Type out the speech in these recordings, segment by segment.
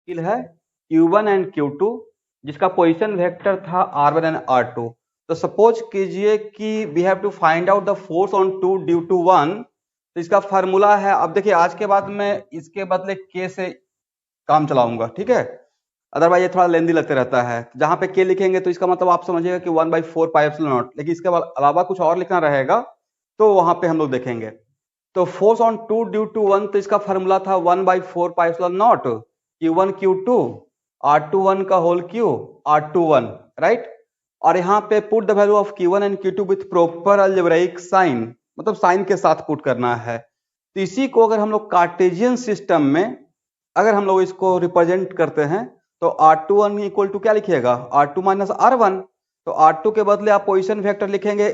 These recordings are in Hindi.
स्किल है Q1 एंड Q2 जिसका पोजीशन वेक्टर था R1 एंड R2। तो सपोज कीजिए कि we have to find out the force on 2 due to 1। तो इसका फार्मूला है, अब देखिए आज के बाद मैं इसके बदले K से काम चलाऊंगा, ठीक है। अदरवाइज ये थोड़ा लेंदी लगते रहता है। जहां पे K लिखेंगे तो इसका मतलब आप समझिएगा कि 1/4 पाई एप्सिलॉन नॉट, लेकिन इसके अलावा कुछ और लिखना रहेगा तो वहां पे हम लोग देखेंगे। तो फोर्स ऑन 2 ड्यू टू 1, तो इसका फार्मूला था 1/4 pi epsilon not Q1 Q2 R21 का होल क्यू R21, राइट। और यहाँ पे put the value of Q1 and Q2 with proper algebraic sign, मतलब साइन के साथ पुट करना है। तो इसी को अगर हम लोग कार्टेशियन सिस्टम में अगर हम लोग इसको रिप्रेजेंट करते हैं तो R21 इक्वल टू क्या लिखिएगा, R2 माइनस R1। तो R2 के बदले आप पोजीशन वेक्टर लिखेंगे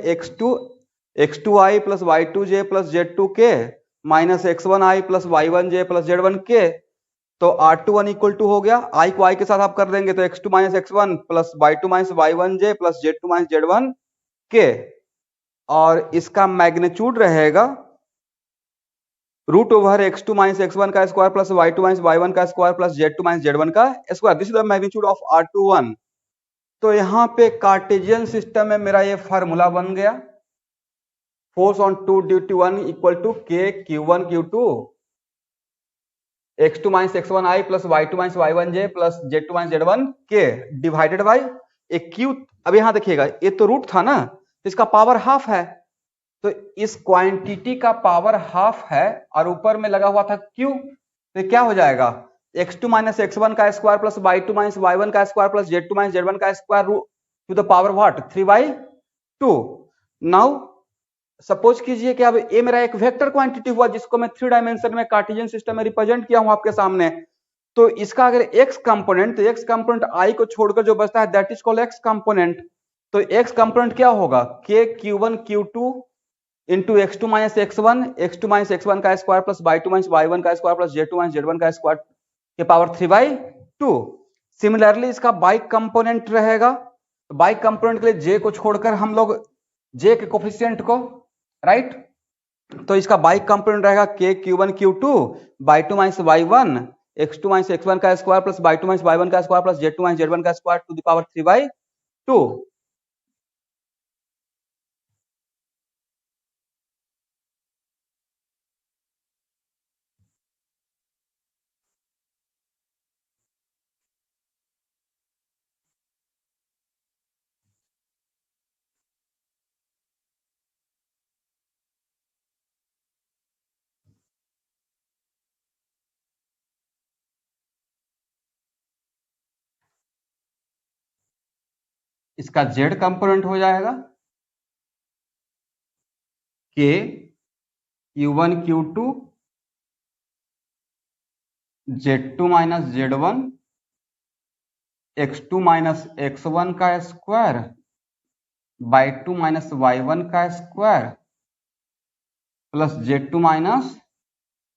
x2i plus y2j plus z2k minus x1i plus y1j plus z1k। तो R21 इक्वल टू हो गया, i को i के साथ आप कर देंगे तो x2 minus x1 plus y2 minus y1j plus z2 minus z1k। और इसका मैग्नीट्यूड रहेगा root over x2 minus x1 का square plus y2 minus y1 का square plus z2 minus z1 का square. This is the magnitude of R21। तो यहाँ पे कार्टेशियन सिस्टम में मेरा ये फार्मूला बन गया, force on 2 due to 1 equal to K Q1 Q2 x2 minus x1i plus y2 minus y1j plus z2 minus z1k divided by एक Q। अब यहाँ देखिएगा ये तो रूट था ना, इसका पावर हाफ है, तो इस क्वांटिटी का पावर हाफ है और ऊपर में लगा हुआ था Q। तो क्या हो जाएगा, x2 माइनस x1 का square plus y2 minus y1 का square plus z2 minus z1 का square to the power what 3/2। Now suppose कीजिए कि अब ये मेरा एक वेक्टर क्वांटिटी हुआ जिसको मैं 3 डायमेंशन में कार्टेशियन सिस्टम में रिप्रेजेंट किया हूं आपके सामने। तो इसका अगर x कंपोनेंट, तो x कंपोनेंट i को छोड़कर जो बचता है that is called x component. तो x कंपोनेंट क्या होगा, k Q1 Q2 into x2 minus x1 minus x1 का square plus y2 minus y1 का square plus z2 minus z1 का स्क्वायर के पावर 3/2। सिमिलरली इसका बाइक कंपोनेंट रहेगा, तो बाइक कंपोनेंट के लिए j को छोड़कर हम लोग j के कोफिशिएंट को, राइट। तो इसका बाइक कंपोनेंट रहेगा k Q1 Q2 y2 minus y1 x2 minus x1 का square plus y2 minus y1 का square plus z2 minus z1 का स्क्वायर टू द पावर 3/2। इसका z कंपोनेंट हो जाएगा k Q1 Q2 z2 minus z1 x2 minus x1 का स्क्वायर y2 माइनस y1 का square plus z2 minus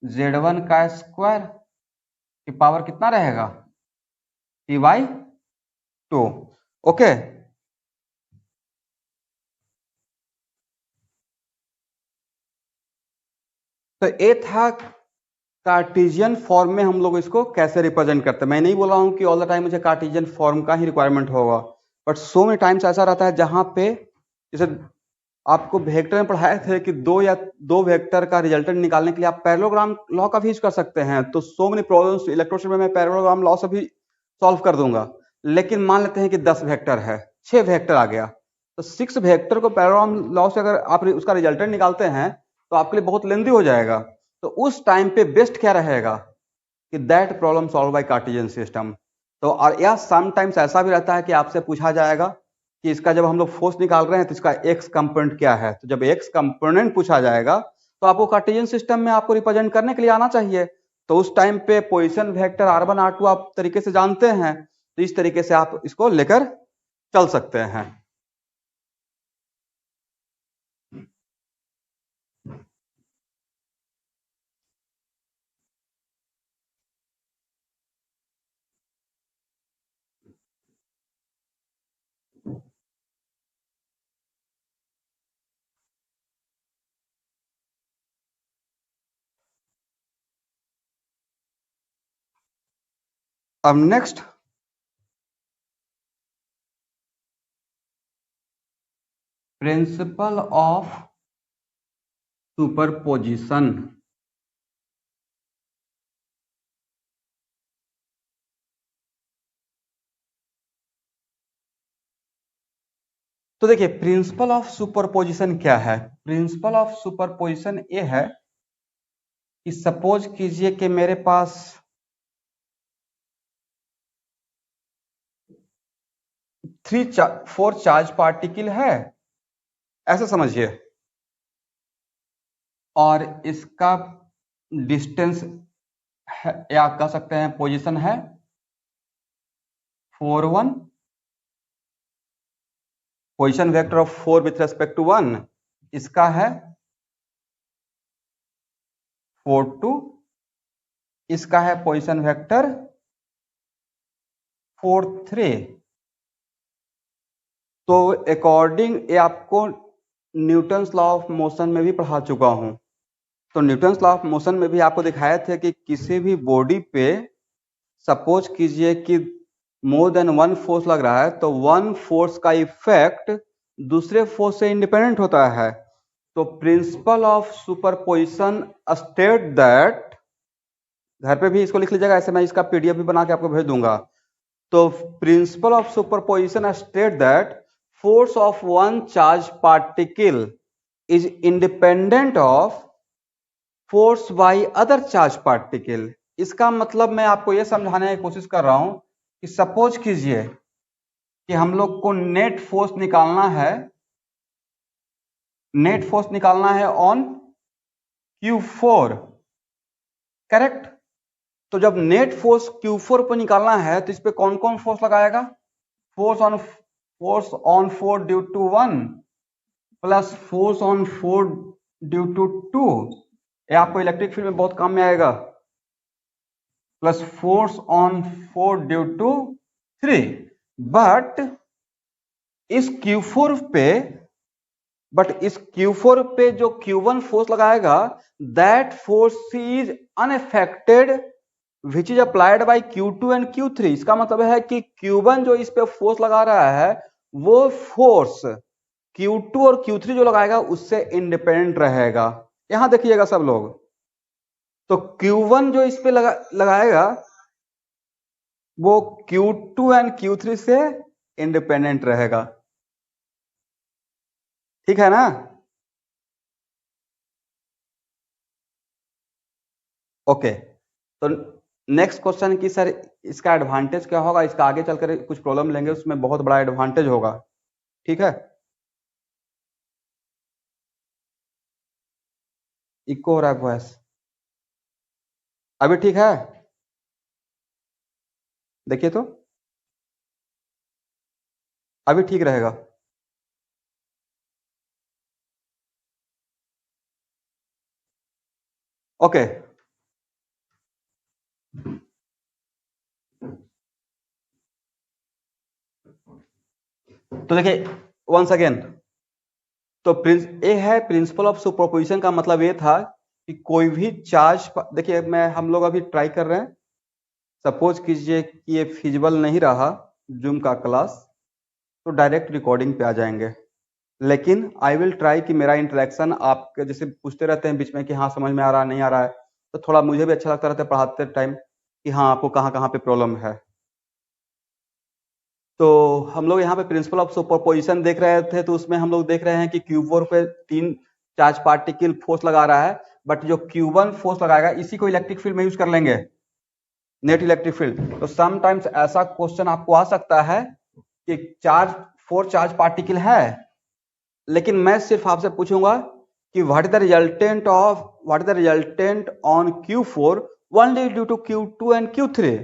z1 का स्क्वायर की पावर कितना रहेगा 3/2। ओके, तो ये था कार्टेशियन फॉर्म में हम लोग इसको कैसे रिप्रेजेंट करते हैं। मैं नहीं बोल रहा हूं कि ऑल द टाइम मुझे कार्टेशियन फॉर्म का ही रिक्वायरमेंट होगा, बट सो मेनी टाइम्स ऐसा रहता है जहां पे जैसे आपको वेक्टर में पढ़ाए थे कि दो वेक्टर का रिजल्टेंट निकालने के लिए आप पैरेललोग्राम लॉ का भी यूज कर सकते हैं। तो सो मेनी प्रॉब्लम्स इलेक्ट्रोस्टैटिक में मैं पैरेललोग्राम लॉ से भी सॉल्व कर दूंगा। लेकिन मान लेते हैं कि 10 वेक्टर है, 6 वेक्टर आ गया, तो 6 वेक्टर को पैरेललोग्राम लॉ से अगर आप उसका रिजल्टेंट निकालते हैं तो आपके लिए बहुत लेंदी हो जाएगा। तो उस टाइम पे बेस्ट क्या रहेगा कि that problem solve by Cartesian system. तो और या समटाइम्स ऐसा भी रहता है कि आपसे पूछा जाएगा कि इसका जब हम लोग फोर्स निकाल रहे हैं तो इसका x कंपोनेंट क्या है। तो जब x कंपोनेंट पूछा जाएगा तो आपको कार्टेशियन सिस्टम में आपको रिप्रेजेंट करने के लिए आना चाहिए। तो उस टाइम पे पोजीशन वेक्टर r1 r2 आप तरीके से जानते हैं, तो इस तरीके से आप इसको लेकर चल सकते हैं। अब नेक्स्ट प्रिंसिपल ऑफ सुपरपोजिशन। तो देखिए प्रिंसिपल ऑफ सुपरपोजिशन क्या है। प्रिंसिपल ऑफ सुपरपोजिशन ये है कि सपोज कीजिए कि मेरे पास फोर चार्ज पार्टिकल है, ऐसा समझिए, और इसका डिस्टेंस है या आप कह सकते हैं पोजीशन है 4 1, position vector of 4 with respect to 1 इसका है 4 2, इसका है पोजीशन वेक्टर 4 3। तो अकॉर्डिंग ये आपको न्यूटन्स लॉ ऑफ मोशन में भी पढ़ा चुका हूं। तो न्यूटन्स लॉ ऑफ मोशन में भी आपको दिखाया था कि किसी भी बॉडी पे सपोज कीजिए कि मोर देन वन फोर्स लग रहा है तो वन फोर्स का इफेक्ट दूसरे फोर्स से इंडिपेंडेंट होता है। तो principal of superposition state that, घर पे भी इसको लिख लीजिएगा, ऐसे मैं इसका पीडीएफ भी बना के आपको भेज दूंगा। तो principal of superposition state that force of one charge particle is independent of force by other charge particle। इसका मतलब मैं आपको यह समझाने की कोशिश कर रहा हूं कि सपोज कीजिए कि हम लोग को नेट फोर्स निकालना है, नेट फोर्स निकालना है ऑन Q4, करेक्ट। तो जब नेट फोर्स Q4 पर निकालना है तो इस पे कौन कौन फोर्स लगाएगा? Force on 4 due to 1 plus force on 4 due to 2, ये आपको इलेक्ट्रिक फील्ड में बहुत काम में आएगा, plus force on 4 due to 3। But इस Q4 पे जो Q1 फोर्स लगाएगा that force is unaffected which is applied by Q2 and Q3। इसका मतलब है कि Q1 जो इस पे फोर्स लगा रहा है वो फोर्स Q2 और Q3 जो लगाएगा उससे इंडिपेंडेंट रहेगा। यहां देखिएगा सब लोग, तो Q1 जो इस पे लगाएगा वो Q2 एंड Q3 से इंडिपेंडेंट रहेगा, ठीक है ना। ओके, तो नेक्स्ट क्वेश्चन की सर इसका एडवांटेज क्या होगा, इसका आगे चलकर कुछ प्रॉब्लम लेंगे उसमें बहुत बड़ा एडवांटेज होगा, ठीक है। इको हो रहा है वॉइस, अभी ठीक है? देखिए तो अभी ठीक रहेगा। ओके, तो देखिए वंस अगेन, तो ये है प्रिंसिपल ऑफ सुपरपोजिशन का मतलब ये था कि कोई भी चार्ज, देखिए हम लोग अभी ट्राई कर रहे हैं, सपोज कीजिए कि ये फिजिबल नहीं रहा जूम का क्लास तो डायरेक्ट रिकॉर्डिंग पे आ जाएंगे, लेकिन आई विल ट्राई कि मेरा इंटरेक्शन आपके जैसे पूछते रहते हैं बीच में कि हाँ समझ में आ रहा है नहीं आ रहा है, तो थोड़ा मुझे भी अच्छा लगता रहता है पढ़ाते टाइम कि हाँ आपको कहाँ कहाँ पे प्रॉब्लम है। तो हम लोग यहाँ पे प्रिंसिपल ऑफ सुपरपोजिशन देख रहे थे, तो उसमें हम लोग देख रहे हैं कि Q4 पे 3 चार्ज पार्टिकल फोर्स लगा रहा है, बट जो Q1 फोर्स लगाएगा इसी को इलेक्ट्रिक फील्ड में यूज कर लेंगे, नेट इलेक्ट्रिक फील्ड। तो समटाइम्स ऐसा क्वेश्चन आपको आ सकता है कि 4 चार्ज पार्टिकल है, लेकिन मैं सिर्फ आपसे पूछूंगा कि what is the resultant on Q4 only due to Q2 and Q3।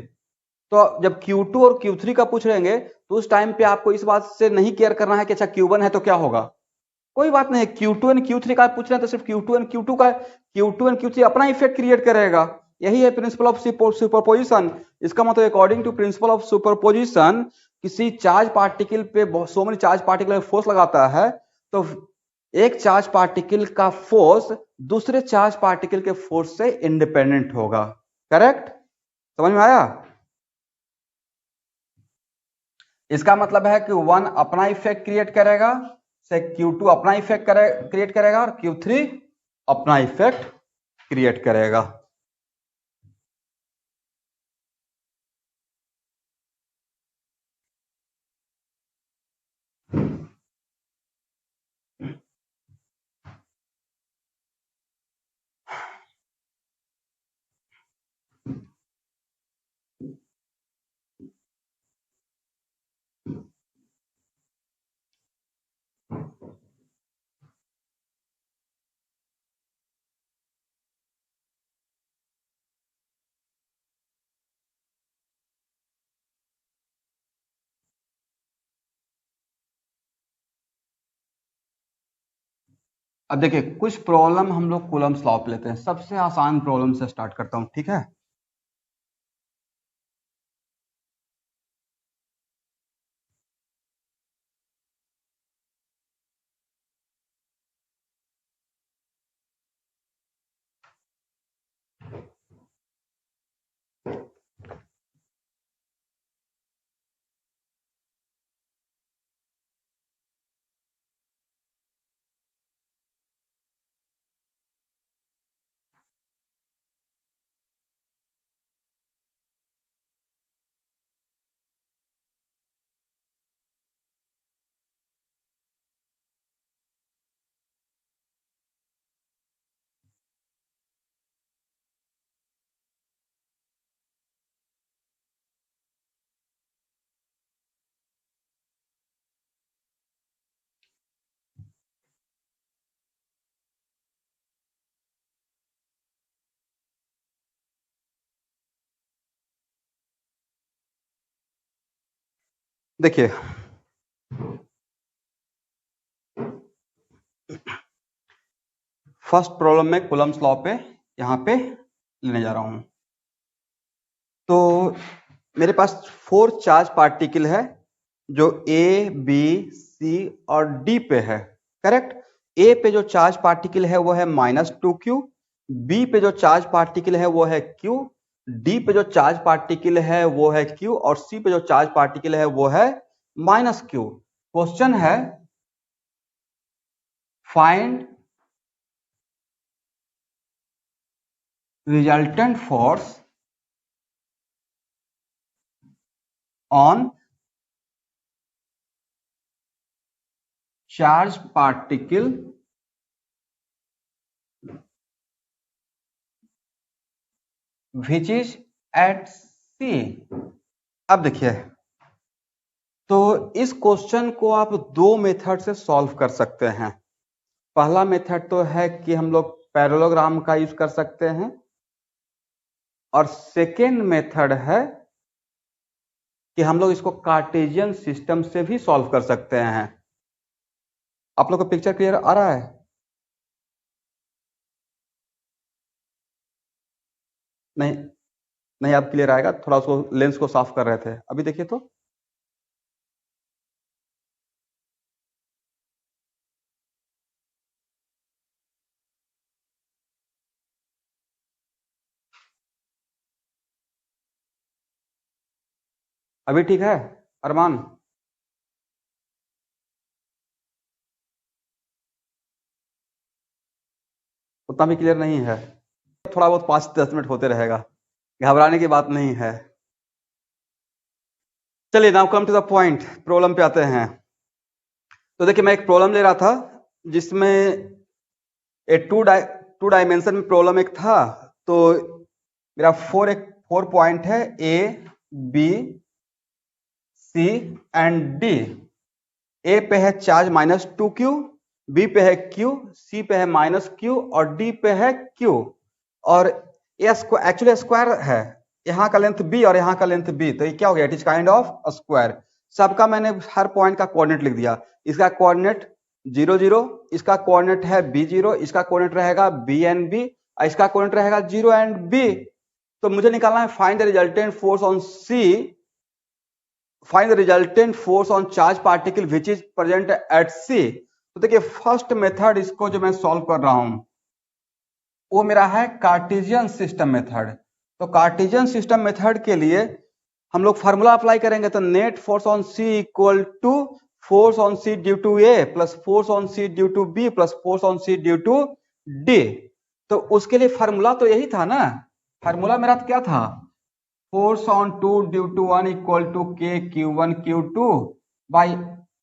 तो जब Q2 और Q3 का पूछ रहेंगे तो उस टाइम पे आपको इस बात से नहीं केयर करना है कि अच्छा Q1 है तो क्या होगा, कोई बात नहीं। Q2 एंड Q3 का पूछ रहे हैं तो सिर्फ Q2 एंड Q3 अपना इफेक्ट क्रिएट करेगा, यही है प्रिंसिपल ऑफ सुपरपोजिशन। इसका मतलब according to principle of superposition किसी चार्ज पार्टिकल पे so many charge particle force लगाता है तो एक चार्ज पार्टिकल का फोर्स दूसरे चार्ज पार्टिकल के फोर्स से इंडिपेंडेंट होगा, करेक्ट, समझ में आया। इसका मतलब है कि 1 अपना इफेक्ट क्रिएट करेगा, से Q2 अपना इफेक्ट क्रिएट करेगा और Q3 अपना इफेक्ट क्रिएट करेगा। अब देखिए कुछ प्रॉब्लम हम लोग कूलम्स लॉ पे लेते हैं। सबसे आसान प्रॉब्लम से स्टार्ट करता हूं, ठीक है। देखिए फर्स्ट प्रॉब्लम में कूलम्स लॉ पे यहां पे लेने जा रहा हूं। तो मेरे पास 4 चार्ज पार्टिकल है जो ए, बी, सी और डी पे है, करेक्ट। ए पे जो चार्ज पार्टिकल है वो है -2q, बी पे जो चार्ज पार्टिकल है वो है q, डी पे जो चार्ज पार्टिकल है वो है q और सी पे जो चार्ज पार्टिकल है वो है -q। क्वेश्चन है find resultant force on charge particle which is at C. अब देखिए, तो इस क्वेश्चन को आप 2 मेथड से सॉल्व कर सकते हैं। पहला मेथड तो है कि हम लोग पैरेललोग्राम का यूज कर सकते हैं और सेकेंड मेथड है कि हम लोग इसको कार्टेशियन सिस्टम से भी सॉल्व कर सकते हैं। आप लोग को पिक्चर क्लियर आ रहा है? नहीं नहीं, अब क्लियर आएगा। थोड़ा उसको लेंस को साफ कर रहे थे, अभी देखिए तो। अभी ठीक है अरमान? उतना भी क्लियर नहीं है? थोड़ा बहुत 5-10 मिनट होते रहेगा, घबराने की बात नहीं है। चलिए now come to the point, problem पे आते हैं। तो देखिए मैं एक प्रॉब्लम ले रहा था जिसमें टू डायमेंशन में प्रॉब्लम एक था। तो मेरा 4 पॉइंट है, A, B, C and D. A पे है चार्ज -2q, बी पे है q, सी पे है -q और डी पे है q। और ये एक्चुअली स्क्वायर है, यहाँ का लेंथ b और यहाँ का लेंथ b, तो ये क्या हो गया? It is kind of square. सबका मैंने हर पॉइंट का कोऑर्डिनेट लिख दिया। इसका कोऑर्डिनेट 0 0, इसका कोऑर्डिनेट है b0, इसका कोऑर्डिनेट रहेगा b एंड b, इसका कोऑर्डिनेट रहेगा 0 एंड b। तो मुझे निकालना है find the resultant force on C, find the resultant force on charge particle which is present at C. तो देखिए फर्स्ट मेथड इसको जो मैं सॉल्व कर रहा हूं वो मेरा है कार्टेशियन सिस्टम मेथड। तो कार्टेशियन सिस्टम मेथड के लिए हम लोग फार्मूला अप्लाई करेंगे तो net force on C equal to force on C due to A plus force on C due to B plus force on C due to D. तो उसके लिए फार्मूला तो यही था ना, फार्मूला मेरा क्या था, force on two due to one equal to के Q one Q two by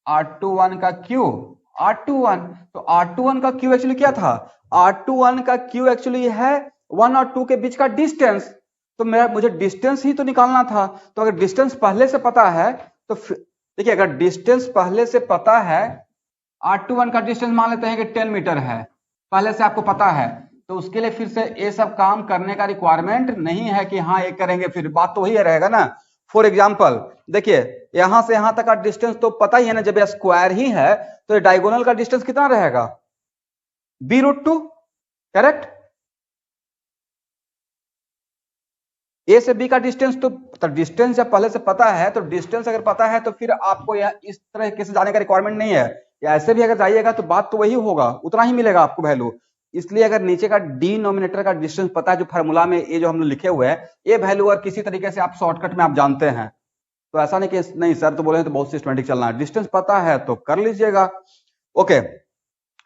R two one का क्यू आर टू वन। तो आर टू वन का क्यू एक्चुअली क्या था, आर टू वन का क्यू एक्चुअली है वन और टू के बीच का डिस्टेंस। तो मुझे डिस्टेंस ही तो निकालना था। तो अगर डिस्टेंस पहले से पता है तो देखिए, अगर डिस्टेंस पहले से पता है, आर टू वन का डिस्टेंस मान लेते हैं कि 10 मीटर है, पहले से आपको पता है, तो उसके लिए फिर से ये सब काम करने का रिक्वायरमेंट नहीं है कि हाँ ये करेंगे, फिर बात तो वही रहेगा ना। फॉर एग्जाम्पल देखिए, यहां से यहां तक का डिस्टेंस तो पता ही है ना, जब ये स्क्वायर ही है तो ये डायगोनल का डिस्टेंस कितना रहेगा, b√2, करेक्ट। ए से बी का डिस्टेंस तो डिस्टेंस जब पहले से पता है, तो डिस्टेंस अगर पता है तो फिर आपको यह इस तरह से जाने का रिक्वायरमेंट नहीं है, या ऐसे भी अगर जाइएगा तो बात तो वही होगा, उतना ही मिलेगा आपको वैल्यू। इसलिए अगर नीचे का डिनोमिनेटर का डिस्टेंस पता है, जो फार्मूला में ये जो हम लोग लिखे हुए हैं, ये वैल्यू और किसी तरीके से आप शॉर्टकट में आप जानते हैं, तो ऐसा नहीं कि नहीं सर तो बोले तो बहुत सिस्टमेटिक चलना है, डिस्टेंस पता है तो कर लीजिएगा। ओके,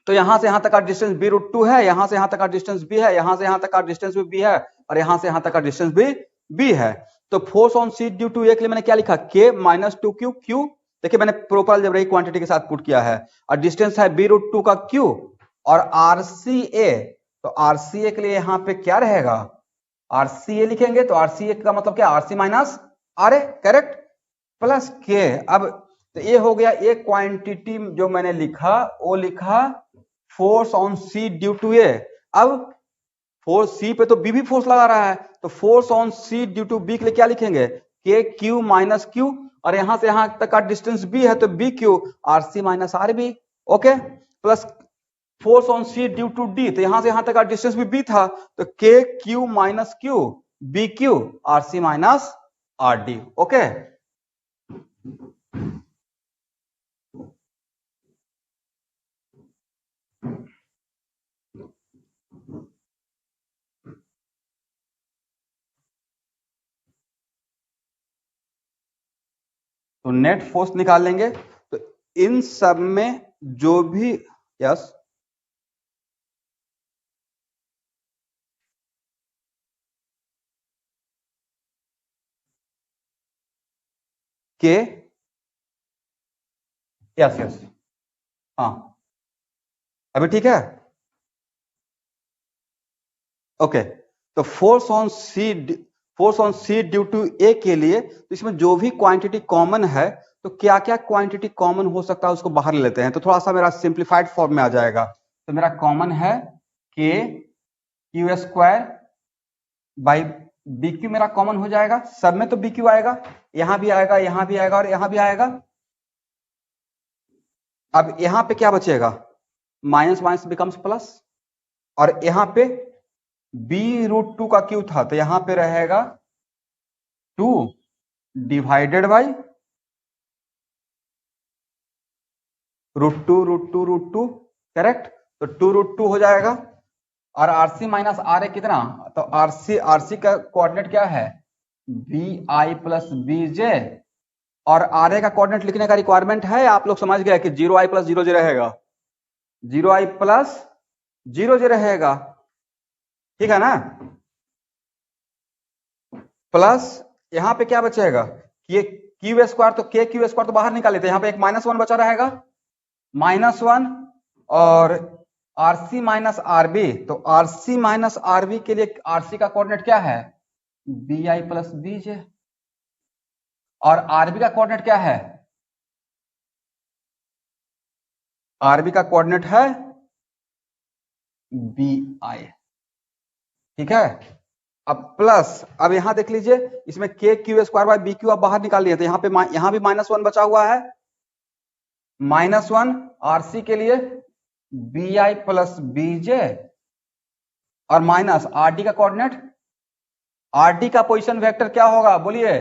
तो यहां से यहां तक का डिस्टेंस b√2 है, यहां से यहां तक का डिस्टेंस b है, यहां से यहां तक का डिस्टेंस भी b है, और यहां से यहां तक का डिस्टेंस भी b है। तो force on C due to A के लिए मैंने क्या लिखा, k माइनस 2q, q देखिए मैंने प्रोपर अलजेब्रिक क्वांटिटी के साथ पुट किया है, और डिस्टेंस है b√2 का q और RCA। तो RCA के लिए यहां पे क्या रहेगा, RCA लिखेंगे, तो RCA का मतलब क्या, RC minus RA, correct, plus k। अब तो ये हो गया एक क्वांटिटी जो मैंने लिखा, वो लिखा force on C due to A. अब फोर्स सी पे तो बी भी फोर्स लगा रहा है, तो force on C due to B के लिए क्या लिखेंगे, के क्यू माइनस क्यू, और यहां से यहां तक का डिस्टेंस बी है तो b q r c minus r b, okay, plus force on C due to D, तो यहां से यहां तक का डिस्टेंस भी बी था, तो के q minus q b q r c minus r d, okay. तो नेट फोर्स निकाल लेंगे, तो इन सब में जो भी यस के यस यस हाँ अभी ठीक है, ओके। तो force on C due to A के लिए तो इसमें जो भी क्वांटिटी कॉमन है, तो क्या क्या क्वांटिटी कॉमन हो सकता है उसको बाहर ले लेते हैं, तो थोड़ा सा मेरा सिंप्लीफाइड फॉर्म में आ जाएगा। तो मेरा कॉमन है के Q square by b q, मेरा कॉमन हो जाएगा, सब में तो बी क्यू आएगा, यहां भी आएगा, यहां भी आएगा और यहां भी आएगा। अब यहां पे क्या बचेगा, माइनस माइनस बिकम्स प्लस, और यहां पे b√2 का क्यू था, तो यहां पे रहेगा 2 डिवाइडेड बाई √2, करेक्ट, तो 2√2 हो जाएगा। और RC माइनस RA कितना, तो RC का कोऑर्डिनेट क्या है, BI प्लस BJ, और RA का कोऑर्डिनेट लिखने का रिक्वायरमेंट है, आप लोग समझ गए कि 0I प्लस 0J रहेगा, 0I प्लस 0J रहेगा, ठीक है ना। प्लस यहां पे क्या बचेगा, ये क्यू स्क्वायर, तो के क्यू स्क्वायर तो बाहर निकाल लेते हैं, यहां पे एक -1 बचा रहेगा, -1, और RC माइनस RB, तो RC माइनस RB के लिए RC का कोऑर्डिनेट क्या है, BI प्लस BJ, और RB का कोऑर्डिनेट क्या है, RB का कोऑर्डिनेट है BI, ठीक है। अब प्लस, अब यहां देख लीजिए, इसमें k Q square by b q आप बाहर निकाल लिए, तो यहां पे यहां भी -1 बचा हुआ है, -1 RC के लिए BI प्लस BJ, और माइनस RD का कोऑर्डिनेट, RD का पोजीशन वेक्टर क्या होगा बोलिए,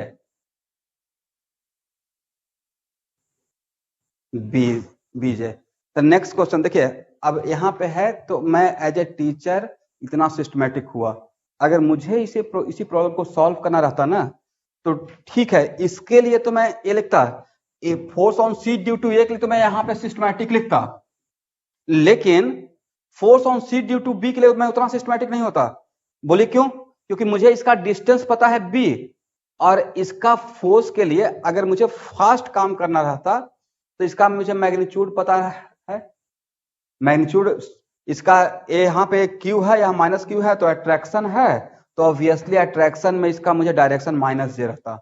BJ। तो नेक्स्ट क्वेश्चन देखिए, अब यहां पे है, तो मैं एज ए टीचर इतना सिस्टमेटिक हुआ, अगर मुझे इसी प्रॉब्लम को सॉल्व करना रहता ना, तो ठीक है, इसके लिए तो मैं ये लिखता, force on C due to A के लिए तो मैं यहाँ पे सिस्टमैटिक लिखता, लेकिन force on C due to B के लिए मैं उतना सिस्टमैटिक नहीं होता। बोलिए क्यों? क्योंकि मुझे इसका डिस्टेंस पता है बी, और इसका फोर्स के लिए अगर मुझे फास्ट काम करना रहता तो इसका मुझे मैग्नीट्यूड पता है। मैग्नीट्यूड इसका यहाँ पे क्यू है, यहाँ माइनस क्यू है, तो अट्रैक्शन है, तो ऑब्वियसली अट्रैक्शन में इसका मुझे डायरेक्शन माइनस जे रहता,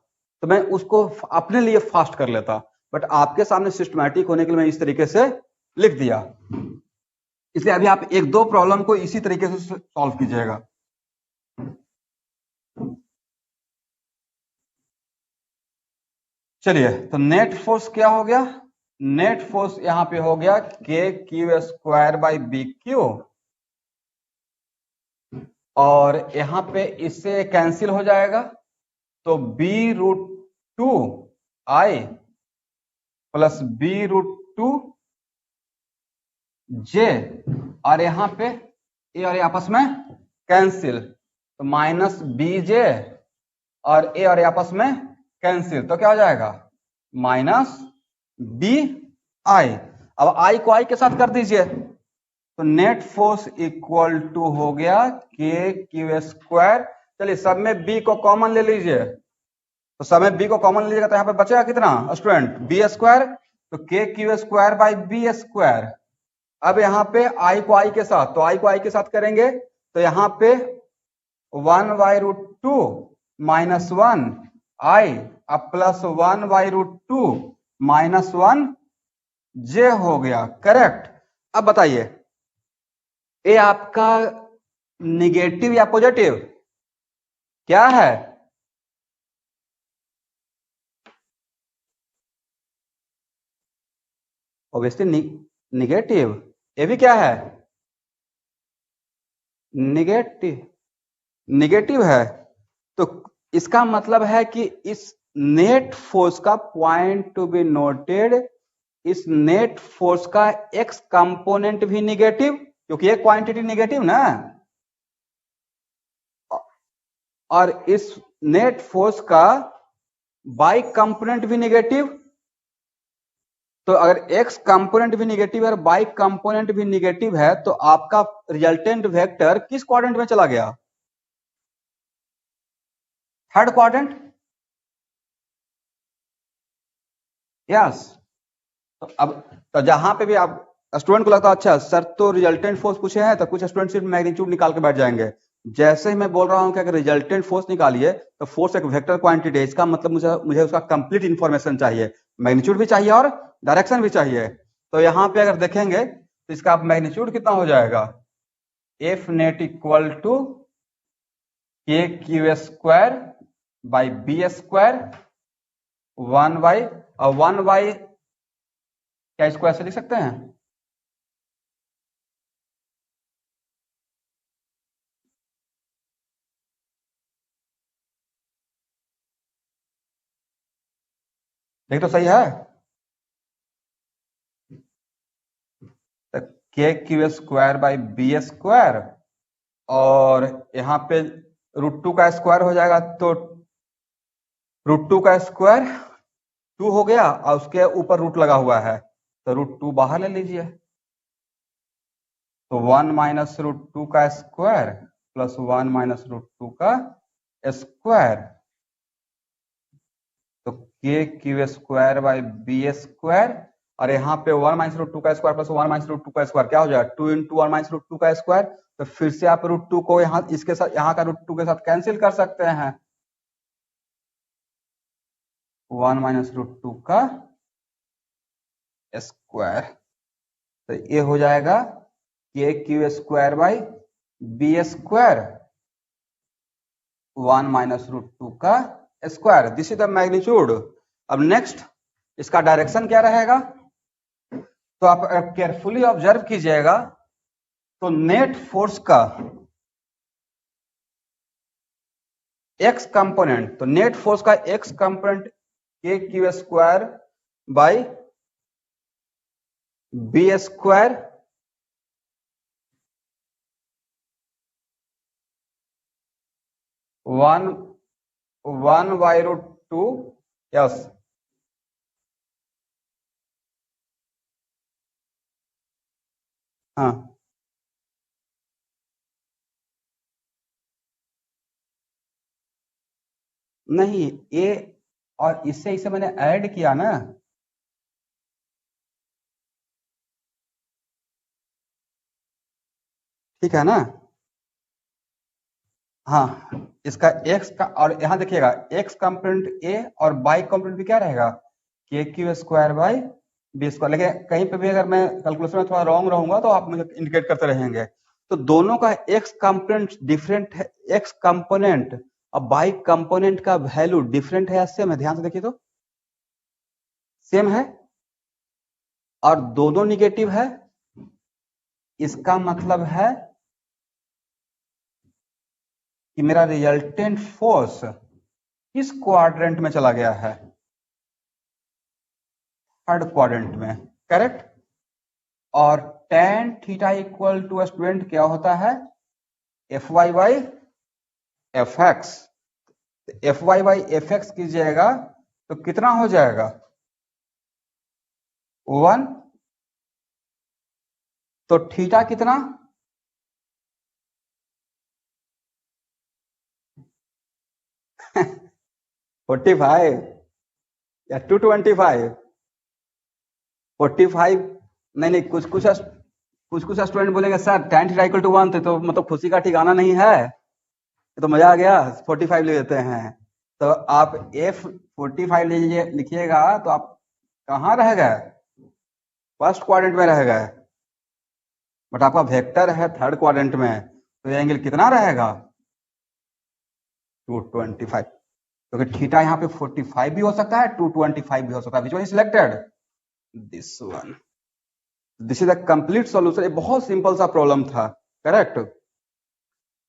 तो मैं उसको अपने लिए फास्ट कर लेता। बट आपके सामने सिस्टमैटिक होने के लिए मैं इस तरीके से लिख दिया। इसलिए अभी आप एक दो प्रॉब्लम को इसी तरीके से सॉल्व कीजिएगा। चलिए, तो नेट फोर्स क्या हो गया? नेट फोर्स यहां पे हो गया k Q square by b q, और यहां पे इससे कैंसिल हो जाएगा, तो b root two i plus b root two j, और यहां पे ए और ए आपस में कैंसिल, तो माइनस बी जे और ए और ए आपस में कैंसिल, तो क्या हो जाएगा? Minus b i. अब आई को आई के साथ कर दीजिए, तो नेट फोर्स इक्वल टू हो गया के क्यू स्क्वायर। चलिए, सब में बी को कॉमन ले लीजिए, तो सब में बी को कॉमन लीजिएगा तो यहाँ पे बचेगा कितना स्टूडेंट? बी स्क्वायर, तो के Q square by B square. अब यहाँ पे आई को आई के साथ, तो आई को आई के साथ करेंगे, तो यहाँ पे 1 by root two minus 1 i अब plus 1 by root two minus 1 j हो गया, करेक्ट। अब बताइए, ये आपका निगेटिव या पॉजिटिव क्या है? Obviously negative. ये भी क्या है? निगेटिव, निगेटिव है। तो इसका मतलब है कि इस नेट फोर्स का पॉइंट टू बी नोटेड, इस नेट फोर्स का एक्स कंपोनेंट भी निगेटिव, क्योंकि ये क्वांटिटी निगेटिव ना, और इस नेट फोर्स का वाई कंपोनेंट भी निगेटिव। तो अगर एक्स कंपोनेंट भी निगेटिव है और वाई कंपोनेंट भी निगेटिव है, तो आपका रिजल्टेंट वेक्टर किस क्वाड्रेंट में चला गया? Third quadrant. यस। तो अब तो जहां पे भी आप स्टूडेंट को लगता है अच्छा सर तो रिजल्टेंट फोर्स पूछे हैं, तो कुछ स्टूडेंट सिर्फ मैग्नीट्यूड निकाल के बैठ जाएंगे। जैसे ही मैं बोल रहा हूं कि अगर रिजल्टेंट फोर्स निकालिए, तो फोर्स एक वेक्टर क्वांटिटी है, इसका मतलब मुझे उसका कंप्लीट इंफॉर्मेशन चाहिए, मैग्नीट्यूड भी चाहिए और डायरेक्शन भी चाहिए। तो यहाँ पे अगर देखेंगे तो इसका मैग्नीट्यूड कितना हो जाएगा? एफ नेट इक्वल टू के Q square by B square 1 by, और 1 बाई क्या इसको ऐसे लिख सकते हैं? देख तो सही है, के Q square by B square, और यहाँ पे रूट टू का स्क्वायर हो जाएगा, तो रूट टू का स्क्वायर 2 हो गया, और उसके ऊपर रूट लगा हुआ है, तो रूट 2 बाहर ले लीजिए, तो 1 माइनस रूट 2 का स्क्वायर प्लस 1 माइनस रूट 2 का स्क्वायर, तो के Q square by B square, और यहाँ पे 1 माइनस रूट 2 का स्क्वायर प्लस 1 माइनस रूट 2 का स्क्वायर क्या हो जाएगा? 2 इंटू 1 माइनस रूट 2 का स्क्वायर। तो फिर से आप रूट 2 को यहाँ इसके साथ, यहाँ का रूट 2 के साथ कैंसिल कर सकते हैं, 1 माइनस रूट 2 का स्क्वायर, तो ये हो जाएगा के Q square by B square 1 minus root 2 का square. This is the magnitude. अब नेक्स्ट इसका डायरेक्शन क्या रहेगा? तो आप केयरफुली ऑब्जर्व कीजिएगा, तो नेट फोर्स का एक्स कंपोनेंट, तो नेट फोर्स का एक्स कंपोनेंट के Q square by B square 1 1/√2 yes हाँ नहीं ये और इससे इसे मैंने ऐड किया ना ठीक है ना हाँ इसका x का और यहाँ देखिएगा x कंपोनेंट a और y कंपोनेंट भी क्या रहेगा के Q square by B square लेकिन कहीं पे भी अगर मैं कैलकुलेशन में थोड़ा रॉन्ग रहूंगा तो आप मुझे इंडिकेट करते रहेंगे तो दोनों का x कंपोनेंट डिफरेंट है x कंपोनेंट और y कंपोनेंट का वैल्यू डिफरेंट है या सेम है ध्यान से देखिए तो सेम है और दोनों निगेटिव है इसका मतलब है कि मेरा रिजल्टेंट फोर्स किस क्वाड्रेंट में चला गया है थर्ड क्वाड्रेंट में करेक्ट और tan theta equal to student क्या होता है F Y by F x F Y by F x कीजिएगा तो कितना हो जाएगा 1 तो थीटा कितना फोर्टी फाइव या 225 45 नहीं कुछ स्टूडेंट बोलेंगे sir tan theta equal to 1 तो मतलब खुशी का ठिकाना नहीं है तो मजा आ गया 45 ले लेते हैं तो आप F45 लीजिए लिखिएगा तो आप कहाँ रह गए फर्स्ट क्वाड्रेंट में रह गए बट आपका वेक्टर है थर्ड क्वाड्रेंट में तो ये एंगल कितना रहेगा 225 क्योंकि थीटा यहाँ पे 45 भी हो सकता है 225 भी हो सकता है which one is selected this one this is the complete solution ये बहुत सिंपल सा प्रॉब्लम था करेक्ट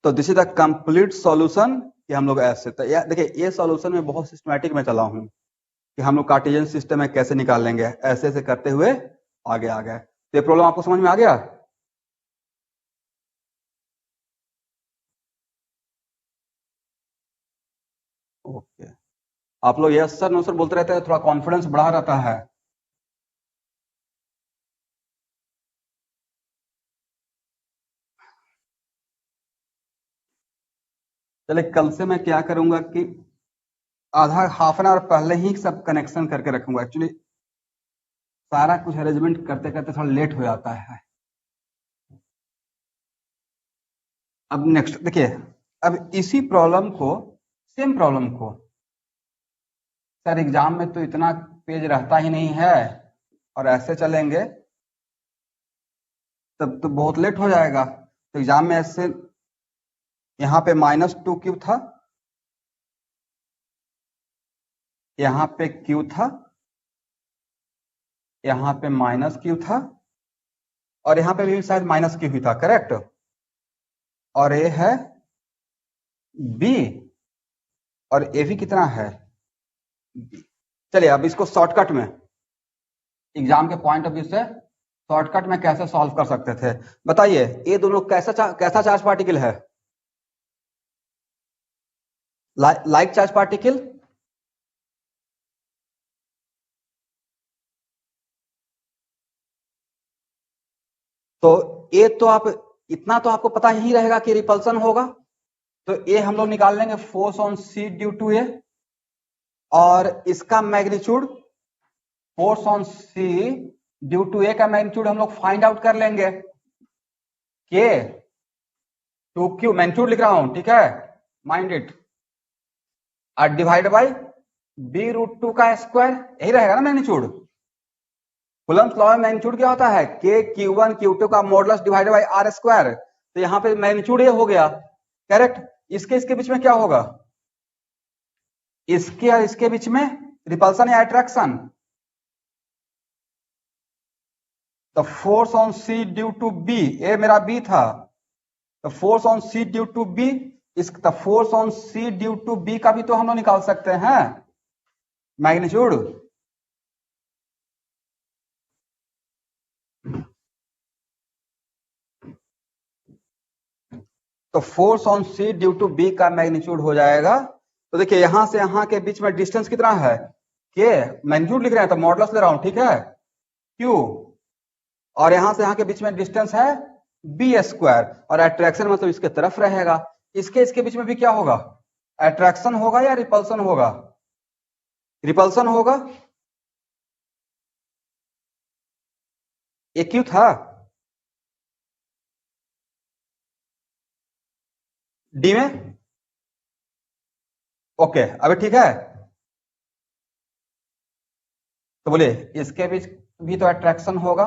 तो this is the complete solution कि हम लोग ऐसे तो देखिए ये सॉल्यूशन में बहुत सिस्टमैटिक में चला हूं कि हम लोग कार्टेशियन सिस्टम में कैसे निकाल लेंगे ऐसे ऐसे करते हुए आगे आ गए तो ये प्रॉब्लम आपको समझ में आ गया ओके आप लोग यस सर नो सर बोलते रहते हैं थोड़ा कॉन्फिडेंस बढ़ा रहता है चलिए कल से मैं क्या करूंगा कि आधा हाफ एन आवर पहले ही सब कनेक्शन करके रखूंगा एक्चुअली सारा कुछ अरेंजमेंट करते करते थोड़ा लेट हो जाता है अब नेक्स्ट देखिए अब इसी प्रॉब्लम को सेम प्रॉब्लम को सर एग्जाम में तो इतना पेज रहता ही नहीं है और ऐसे चलेंगे तब तो बहुत लेट हो जाएगा तो एग्जाम में ऐसे यहाँ पे -2 क्यू था यहाँ पे क्यू था यहाँ पे -q था और यहाँ पे भी शायद -q भी था करेक्ट और ये है b और ए भी कितना है b चलिए अब इसको शॉर्टकट में एग्जाम के पॉइंट ऑफ व्यू से शॉर्टकट में कैसे सॉल्व कर सकते थे बताइए ये दोनों कैसा चार्ज पार्टिकल है लाइक चार्ज पार्टिकल तो ये तो आप इतना तो आपको पता ही रहेगा कि रिपल्सन होगा तो ये हम लोग निकाल लेंगे force on C due to A और इसका magnitude force on C due to A का मैग्नीट्यूड हम लोग फाइंड आउट कर लेंगे के 2q मैग्नीट्यूड लिख रहा हूं ठीक है माइंड इट और डिवाइड बाई b√2 का स्क्वायर यही रहेगा ना मैग्नीट्यूड कूलम्ब्स लॉ में मैग्नीट्यूड क्या होता है के q1 q2 का modulus divided by r square तो यहाँ पे मैग्नीट्यूड ये हो गया करेक्ट इसके बीच में क्या होगा इसके और इसके बीच में रिपल्सन या अट्रैक्शन तो force on C due to B ये मेरा बी था तो force on C due to B इस force on C due to B का भी तो हम लोग निकाल सकते हैं मैग्नीट्यूड तो force on C due to B का मैग्नीट्यूड हो जाएगा तो देखिए यहां से यहां के बीच में डिस्टेंस कितना है, के, मैग्नीट्यूड लिख रहे हैं तो मॉडुलस ले रहा हूं, ठीक है, क्यू, और यहां से यहां के बीच में डिस्टेंस है बी स्क्वायर, और अट्रैक्शन मतलब इसके तरफ रहेगा। इसके बीच में भी क्या होगा, अट्रैक्शन होगा या रिपल्सन होगा, रिपल्सन होगा। ये क्यू था, डी में, ओके अभी ठीक है। तो बोलिए इसके बीच भी तो अट्रैक्शन होगा,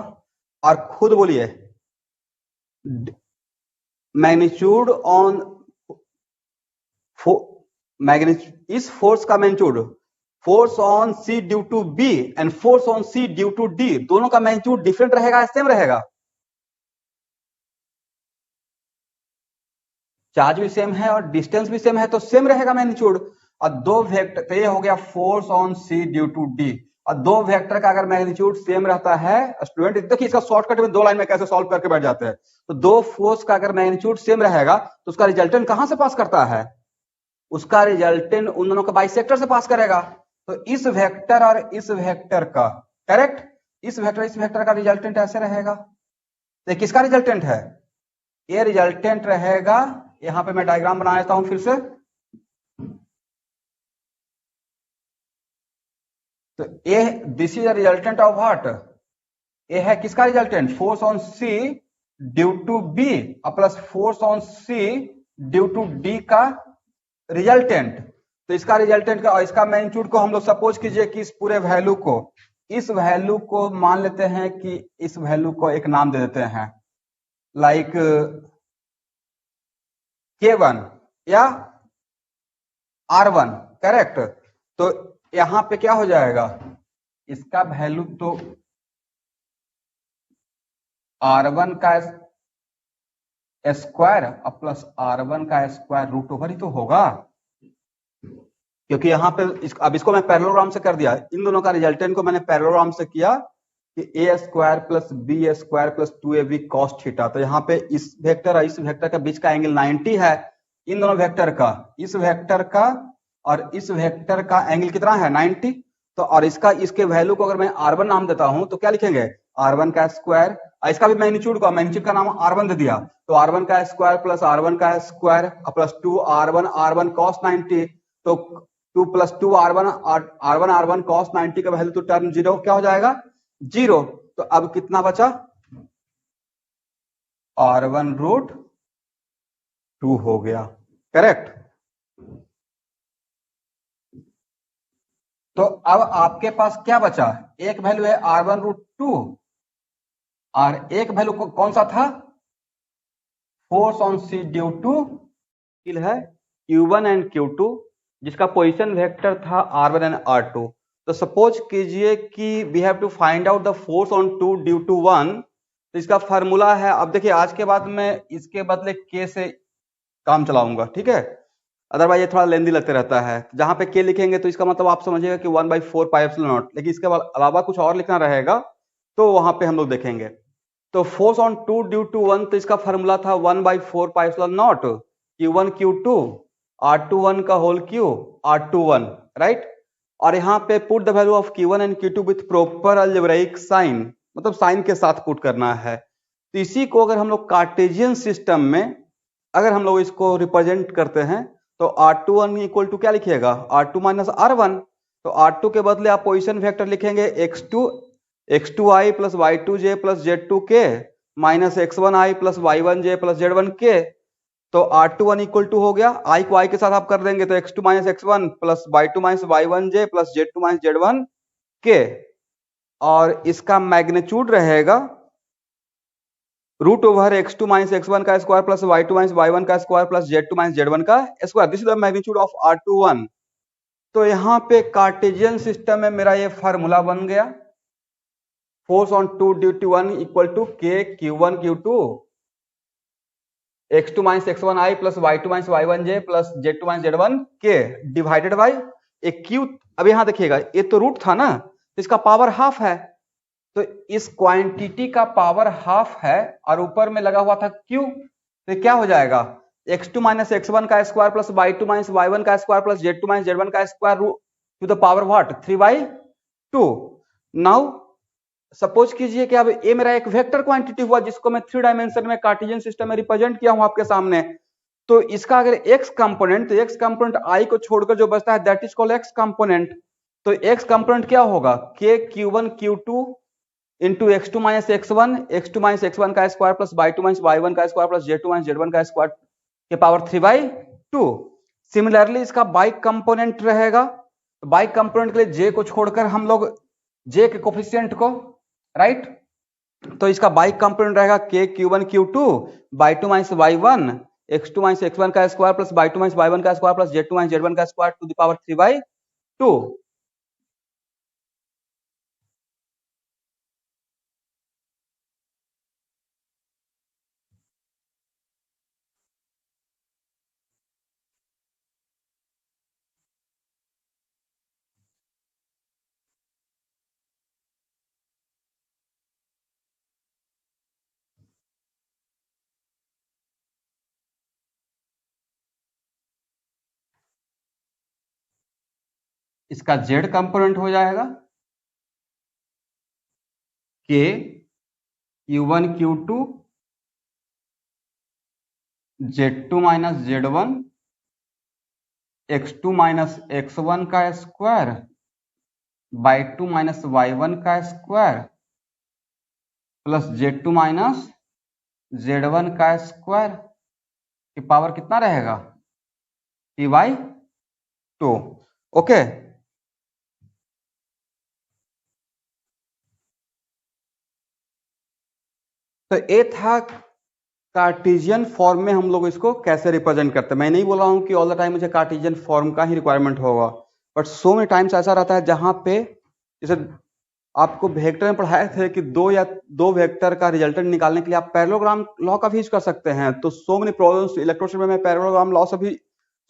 और खुद बोलिए मैग्नीट्यूड ऑन मैग्नीट्यूड, इस फोर्स का magnitude, force on C due to B and force on C due to D, दोनों का मैग्नीट्यूड डिफरेंट रहेगा, सेम रहेगा, चार्ज भी सेम है और डिस्टेंस भी सेम है तो सेम रहेगा मैग्नीट्यूड। और दो वेक्टर, तो ये हो गया force on C due to D, और दो वेक्टर का अगर मैग्नीट्यूड सेम रहता है, स्टूडेंट देखिए इसका शॉर्टकट में दो लाइन में कैसे सॉल्व करके बैठ जाते हैं। तो दो फोर्स का अगर मैग्नीट्यूड सेम रहेगा तो उसका रिजल्टेंट कहां से पास करता है, उसका रिजल्टेंट उन दोनों का बाइसेक्टर से पास करेगा। तो इस वेक्टर और इस वेक्टर का, करेक्ट, इस वेक्टर का रिजल्टेंट ऐसे रहेगा। तो किसका रिजल्टेंट है, ये रिजल्टेंट रहेगा, यहां पे मैं डायग्राम बना लेता हूं फिर से। तो ये this is the resultant of what, ये है किसका resultant, force on C due to B plus force on C due to D का रिजल्टेंट। तो इसका रिजल्टेंट का और इसका मैग्नीट्यूड को हम लोग सपोज कीजिए कि इस पूरे वैल्यू को, इस वैल्यू को मान लेते हैं कि इस वैल्यू को एक नाम दे देते हैं, लाइक K1 या R1, करेक्ट। तो यहां पे क्या हो जाएगा, इसका वैल्यू तो R1 का स्क्वायर प्लस R1 का स्क्वायर रूट ओवर ही तो होगा, क्योंकि यहां पे अब इसको मैं पैरेललोग्राम से कर दिया, इन दोनों का रिजल्टेंट को मैंने पैरेललोग्राम से किया कि A square plus B square plus 2ab cos theta. तो यहाँ पे इस वेक्टर और इस वेक्टर के बीच का एंगल 90 है, इन दोनों वेक्टर का, इस वेक्टर का और इस वेक्टर का एंगल कितना है 90। तो और इसका, इसके वैल्यू को अगर मैं R1 नाम देता हूं तो क्या लिखेंगे, R1 का स्क्वायर, इसका भी मैग्नीट्यूड का नाम R1 दे दिया, तो R1 का स्क्वायर प्लस R1 का स्क्वायर प्लस 2R1 cos 90, तो 2 प्लस 2 R1 cos 90 का वैल्यू तो टर्म जीरो क्या हो जाएगा, जीरो। तो अब कितना बचा, R1 रूट 2 हो गया, करेक्ट। तो अब आपके पास क्या बचा, एक वैल्यू है R1 रूट 2 और एक वैल्यू कौन सा था, force on C due to है Q1 एंड Q2, जिसका पोजीशन वेक्टर था R1 एंड R2। तो सपोज कीजिए कि we have to find out the force on 2 due to 1। तो इसका फार्मूला है, अब देखिए आज के बाद मैं इसके बदले K से काम चलाऊंगा, ठीक है, अदरवाइज ये थोड़ा लेंदी लगते रहता है। जहां पे K लिखेंगे तो इसका मतलब आप समझिएगा कि 1/4 पाई एप्सिलॉन नॉट, लेकिन इसके अलावा कुछ और लिखना रहेगा तो वहां पे हम लोग देखेंगे। तो फोर्स ऑन 2 ड्यू टू 1, तो इसका फार्मूला था 1/4 pi epsilon not Q1 Q2 R21 का होल क्यू R21, राइट। और यहाँ पे put the value of Q1 and Q2 with proper algebraic sign, मतलब साइन के साथ पुट करना है। तो इसी को अगर हम लोग कार्टेशियन सिस्टम में अगर हम लोग इसको रिप्रेजेंट करते हैं तो R21 इक्वल टू क्या लिखिएगा, R2 माइनस R1। तो R2 के बदले आप पोजीशन वेक्टर लिखेंगे x2i plus y2j plus z2k minus x1i plus y1j plus z1k। तो R21 इक्वल टू हो गया, i को i के साथ आप कर देंगे तो x2 minus x1 plus y2 minus y1j plus z2 minus z1k, और इसका मैग्नीट्यूड रहेगा root over x2 minus x1 का square plus y2 minus y1 का square plus z2 minus z1 का square. This is the magnitude of R21। तो यहाँ पे कार्टेशियन सिस्टम में मेरा ये फार्मूला बन गया, force on 2 due to 1 equal to K Q1 Q2 x2 minus x1i plus y2 minus y1j plus z2 minus z1k divided by एक Q। अब यहाँ देखिएगा ये तो रूट था ना, तो इसका पावर हाफ है, तो इस क्वांटिटी का पावर हाफ है और ऊपर में लगा हुआ था Q, तो क्या हो जाएगा x2 माइनस x1 का square plus y2 minus y1 का square plus z2 minus z1 का square to the power what 3/2। Now suppose कीजिए कि अब ए मेरा एक वेक्टर क्वांटिटी हुआ जिसको मैं 3 डायमेंशन में कार्टेशियन सिस्टम में रिप्रेजेंट किया हूं आपके सामने। तो इसका अगर x कंपोनेंट, तो x कंपोनेंट i को छोड़कर जो बचता है that is called x component. तो x कंपोनेंट क्या होगा, k q1 q2 into x2 minus x1 minus x1 का square plus y2 minus y1 का square plus z2 minus z1 का स्क्वायर के पावर 3/2। सिमिलरली इसका बाइक कंपोनेंट रहेगा। बाइक कंपोनेंट के लिए j को छोड़कर हम लोग j के कोफिशिएंट को, राइट, तो इसका बाइक कंपोनेंट रहेगा k q1 q2 y2 minus y1 x2 minus x1 का square plus y2 minus y1 का square plus z2 minus z1 का स्क्वायर टू द पावर 3/2। इसका z कंपोनेंट हो जाएगा k q1 q2 z2 minus z1 x2 minus x1 का स्क्वायर y2 माइनस y1 का square plus z2 minus z1 का स्क्वायर की पावर कितना रहेगा 3/2। ओके, तो ये था कार्टेशियन फॉर्म में हम लोग इसको कैसे रिप्रेजेंट करते हैं। मैं नहीं बोल रहा हूं कि ऑल द टाइम मुझे कार्टेशियन फॉर्म का ही रिक्वायरमेंट होगा, बट सो मेनी टाइम्स ऐसा रहता है जहां पे जैसे आपको वेक्टर में पढ़ाए थे कि दो वेक्टर का रिजल्टेंट निकालने के लिए आप पैरेललोग्राम लॉ का भी यूज कर सकते हैं। तो सो मेनी प्रॉब्लम्स इलेक्ट्रोस्टैटिक में मैं पैरेललोग्राम लॉ से भी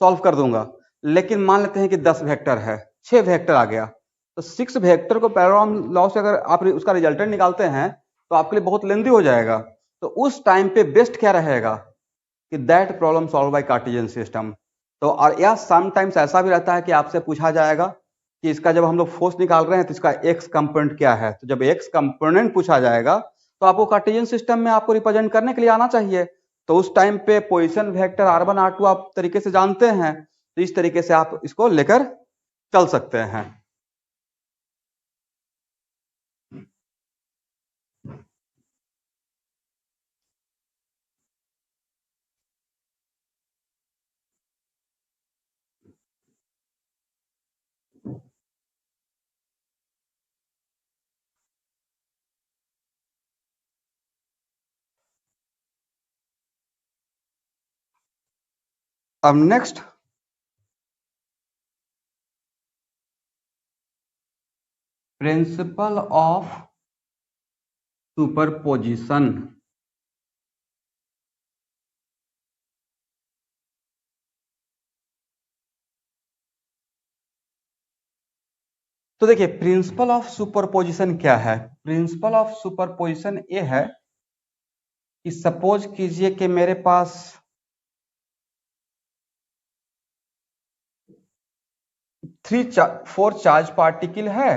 सॉल्व कर दूंगा। लेकिन मान लेते हैं कि 10 वेक्टर है, 6 वेक्टर आ गया, तो 6 वेक्टर को पैरेललोग्राम लॉ से अगर आप उसका रिजल्टेंट निकालते हैं तो आपके लिए बहुत लेंदी हो जाएगा। तो उस टाइम पे बेस्ट क्या रहेगा कि that problem solve by Cartesian system. तो और या समटाइम्स ऐसा भी रहता है कि आपसे पूछा जाएगा कि इसका जब हम लोग फोर्स निकाल रहे हैं तो इसका x कंपोनेंट क्या है। तो जब x कंपोनेंट पूछा जाएगा तो आपको कार्टेशियन सिस्टम में आपको रिप्रेजेंट करने के लिए आना चाहिए। तो उस टाइम पे पोजीशन वेक्टर r1 r2 आप तरीके से जानते हैं, तो इस तरीके से आप इसको लेकर चल सकते हैं। अब नेक्स्ट प्रिंसिपल ऑफ सुपरपोजिशन। तो देखिए प्रिंसिपल ऑफ सुपरपोजिशन क्या है। प्रिंसिपल ऑफ सुपरपोजिशन ये है कि सपोज कीजिए कि मेरे पास 4 चार्ज पार्टिकल है,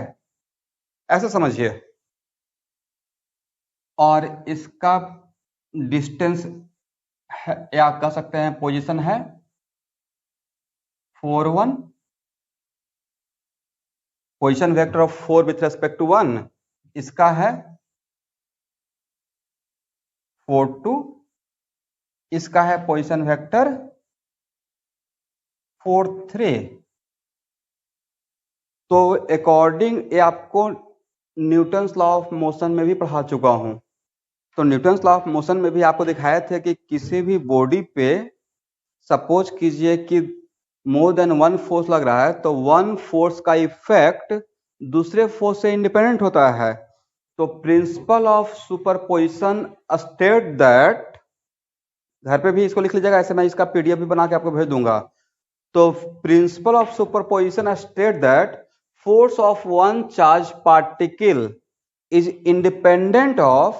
ऐसा समझिए, और इसका डिस्टेंस है या आप कह सकते हैं पोजीशन है 4 1, position vector of 4 with respect to 1 इसका है 4 2, इसका है पोजीशन वेक्टर 4 3। तो अकॉर्डिंग ये आपको न्यूटन्स लॉ ऑफ मोशन में भी पढ़ा चुका हूं। तो न्यूटन्स लॉ ऑफ मोशन में भी आपको दिखाए थे कि किसी भी बॉडी पे सपोज कीजिए कि मोर देन 1 फोर्स लग रहा है तो 1 फोर्स का इफेक्ट दूसरे फोर्स से इंडिपेंडेंट होता है। तो principal of superposition state that, घर पे भी इसको लिख लीजिएगा, ऐसे मैं इसका पीडीएफ भी बना के आपको भेज दूंगा। तो principal of superposition state that force of one charge particle is independent of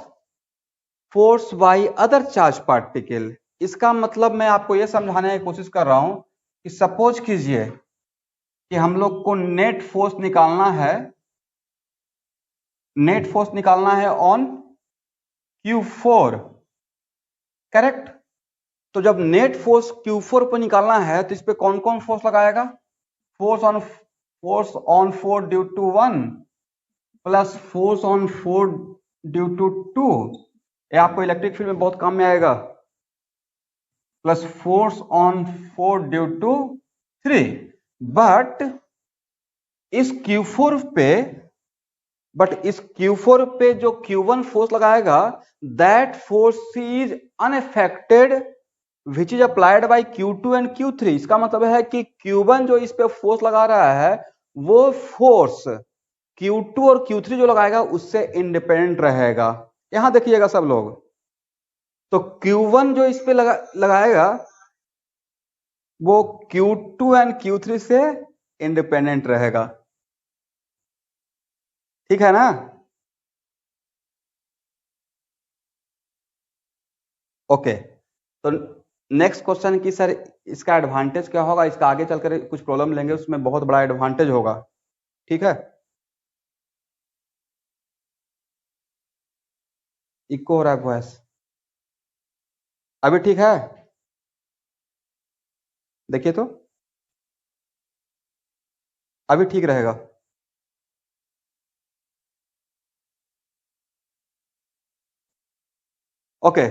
force by other charge particle इसका मतलब मैं आपको ये समझाने की कोशिश कर रहा हूं कि सपोज कीजिए कि हम लोग को नेट फोर्स निकालना है ऑन Q4, करेक्ट। तो जब नेट फोर्स Q4 पर निकालना है तो इस पे कौन कौन फोर्स लगाएगा? Force on 4 due to 1 plus force on 4 due to 2, ये आपको इलेक्ट्रिक फील्ड में बहुत काम में आएगा, plus force on 4 due to 3। But इस Q4 पे जो Q1 फोर्स लगाएगा, that force is unaffected which is applied by Q2 and Q3। इसका मतलब है कि Q1 जो इस पे फोर्स लगा रहा है वो फोर्स Q2 और Q3 जो लगाएगा उससे इंडिपेंडेंट रहेगा। यहां देखिएगा सब लोग, तो Q1 जो इस पे लगाएगा वो Q2 एंड Q3 से इंडिपेंडेंट रहेगा, ठीक है ना? ओके, तो नेक्स्ट क्वेश्चन की सर इसका एडवांटेज क्या होगा, इसका आगे चलकर कुछ प्रॉब्लम लेंगे उसमें बहुत बड़ा एडवांटेज होगा, ठीक है। इको हो रहा है वॉइस, अभी ठीक है? देखिए तो अभी ठीक रहेगा। ओके,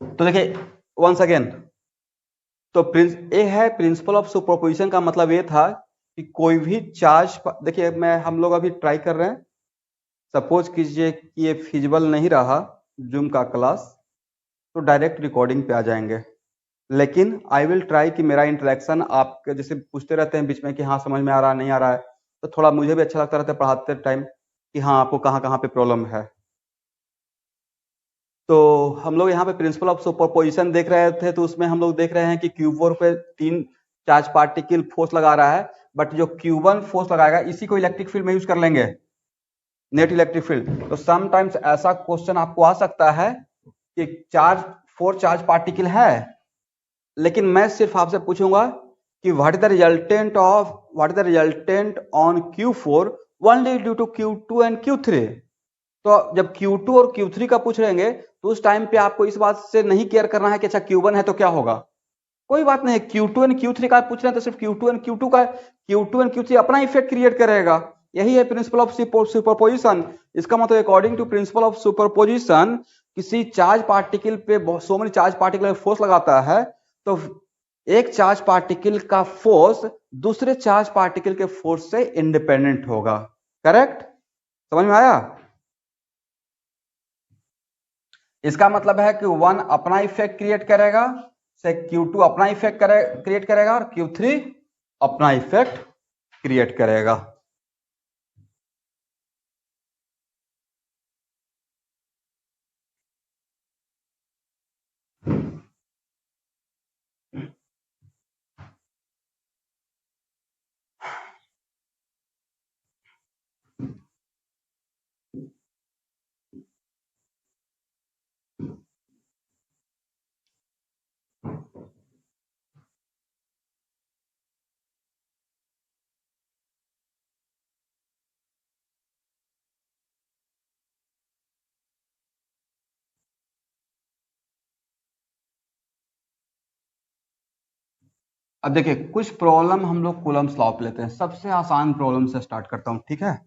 तो देखिए वंस अगेन, तो ये है प्रिंसिपल ऑफ सुपरपोजिशन का मतलब ये था कि कोई भी चार्ज, देखिए हम लोग अभी ट्राई कर रहे हैं, सपोज कीजिए कि ये फिजिबल नहीं रहा जूम का क्लास, तो डायरेक्ट रिकॉर्डिंग पे आ जाएंगे, लेकिन आई विल ट्राई कि मेरा इंटरेक्शन आपके जैसे पूछते रहते हैं बीच में कि हाँ समझ में आ रहा है नहीं आ रहा है, तो थोड़ा मुझे भी अच्छा लगता रहता है पढ़ाते टाइम कि हाँ आपको कहाँ कहाँ पे प्रॉब्लम है। तो हम लोग यहाँ पे प्रिंसिपल ऑफ सुपरपोजिशन देख रहे थे, तो उसमें हम लोग देख रहे हैं कि Q4 पे 3 चार्ज पार्टिकल फोर्स लगा रहा है, बट जो Q1 फोर्स लगाएगा इसी को इलेक्ट्रिक फील्ड में यूज कर लेंगे, नेट इलेक्ट्रिक फील्ड। तो समटाइम्स ऐसा क्वेश्चन आपको आ सकता है कि 4 चार्ज पार्टिकल है, लेकिन मैं सिर्फ आपसे पूछूंगा कि what is the resultant on Q4 only due to Q2 and Q3। तो जब Q2 और Q3 का पूछ रहेंगे तो उस टाइम पे आपको इस बात से नहीं केयर करना है कि अच्छा Q1 है तो क्या होगा, कोई बात नहीं। Q2 एंड Q3 का पूछ रहे हैं तो सिर्फ Q2 एंड Q3 अपना इफेक्ट क्रिएट करेगा, यही है प्रिंसिपल ऑफ सुपरपोजिशन। इसका मतलब according to principle of superposition किसी चार्ज पार्टिकल पे so many charge particle force लगाता है, तो एक चार्ज पार्टिकल का फोर्स दूसरे चार्ज पार्टिकल के फोर्स से इंडिपेंडेंट होगा, करेक्ट? समझ में आया? इसका मतलब है कि 1 अपना इफेक्ट क्रिएट करेगा, से Q2 अपना इफेक्ट क्रिएट करेगा और Q3 अपना इफेक्ट क्रिएट करेगा। अब देखिए कुछ प्रॉब्लम हम लोग कूलम्स लॉ पे लेते हैं, सबसे आसान प्रॉब्लम से स्टार्ट करता हूं, ठीक है।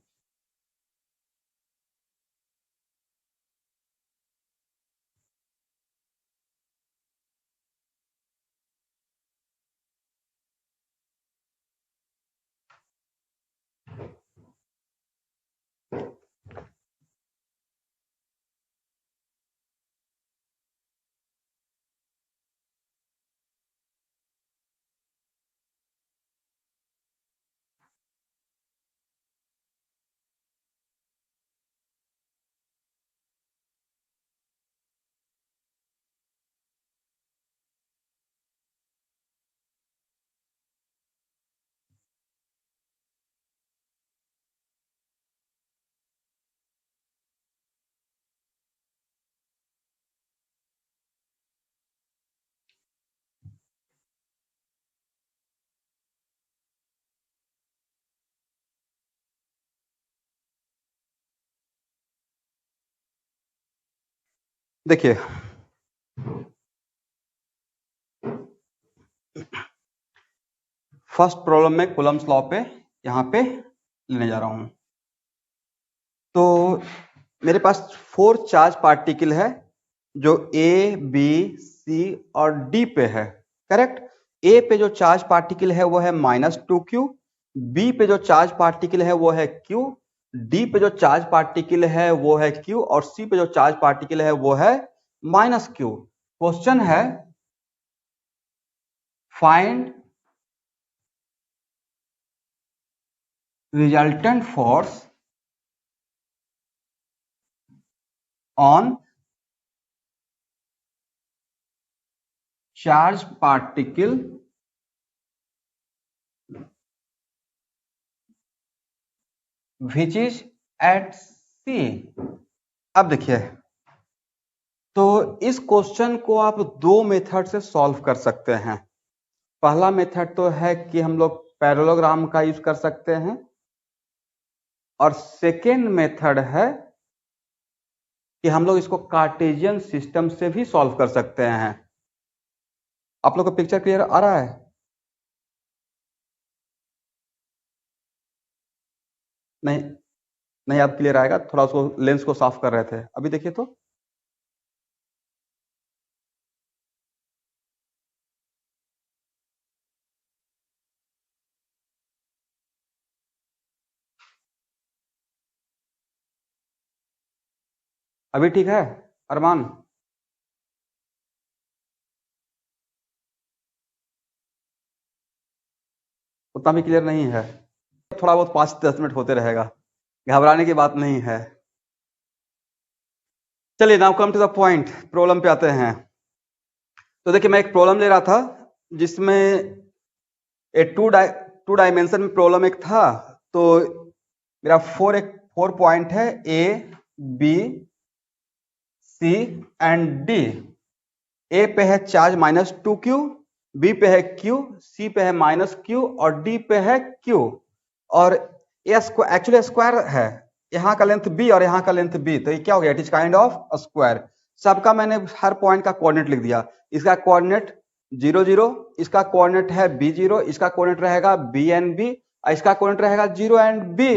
देखिए फर्स्ट प्रॉब्लम में कूलम्स लॉ पे यहाँ पे लेने जा रहा हूं। तो मेरे पास 4 चार्ज पार्टिकल है जो ए बी सी और डी पे है, करेक्ट। ए पे जो चार्ज पार्टिकल है वो है -2q, बी पे जो चार्ज पार्टिकल है वो है q, डी पे जो चार्ज पार्टिकल है वो है q और सी पे जो चार्ज पार्टिकल है वो है -q। क्वेश्चन है find resultant force on charge particle which is at C। अब देखिए, तो इस क्वेश्चन को आप दो मेथड से सॉल्व कर सकते हैं। पहला मेथड तो है कि हम लोग पैरेललोग्राम का यूज कर सकते हैं, और सेकेंड मेथड है कि हम लोग इसको कार्टेशियन सिस्टम से भी सॉल्व कर सकते हैं। आप लोग को पिक्चर क्लियर आ रहा है? नहीं नहीं, अब क्लियर आएगा। थोड़ा उसको लेंस को साफ कर रहे थे, अभी देखिए तो। अभी ठीक है अरमान? उतना भी क्लियर नहीं है? थोड़ा बहुत 5-10 मिनट होते रहेगा, घबराने की बात नहीं है। चलिए now come to the point, problem पे आते हैं। तो देखिए, मैं एक प्रॉब्लम ले रहा था जिसमें टू डायमेंशन में प्रॉब्लम एक था। तो मेरा 4 पॉइंट है, A B C and D. A पे है चार्ज -2q, बी पे है q, सी पे है -q और डी पे है q। और ये एक्चुअली स्क्वायर है, यहाँ का लेंथ b और यहाँ का लेंथ b, तो ये क्या हो गया? It is kind of square. सबका मैंने हर पॉइंट का कोऑर्डिनेट लिख दिया। इसका कोऑर्डिनेट 0 0, इसका कोऑर्डिनेट है b0, इसका कोऑर्डिनेट रहेगा b एंड b, इसका कोऑर्डिनेट रहेगा 0 एंड b।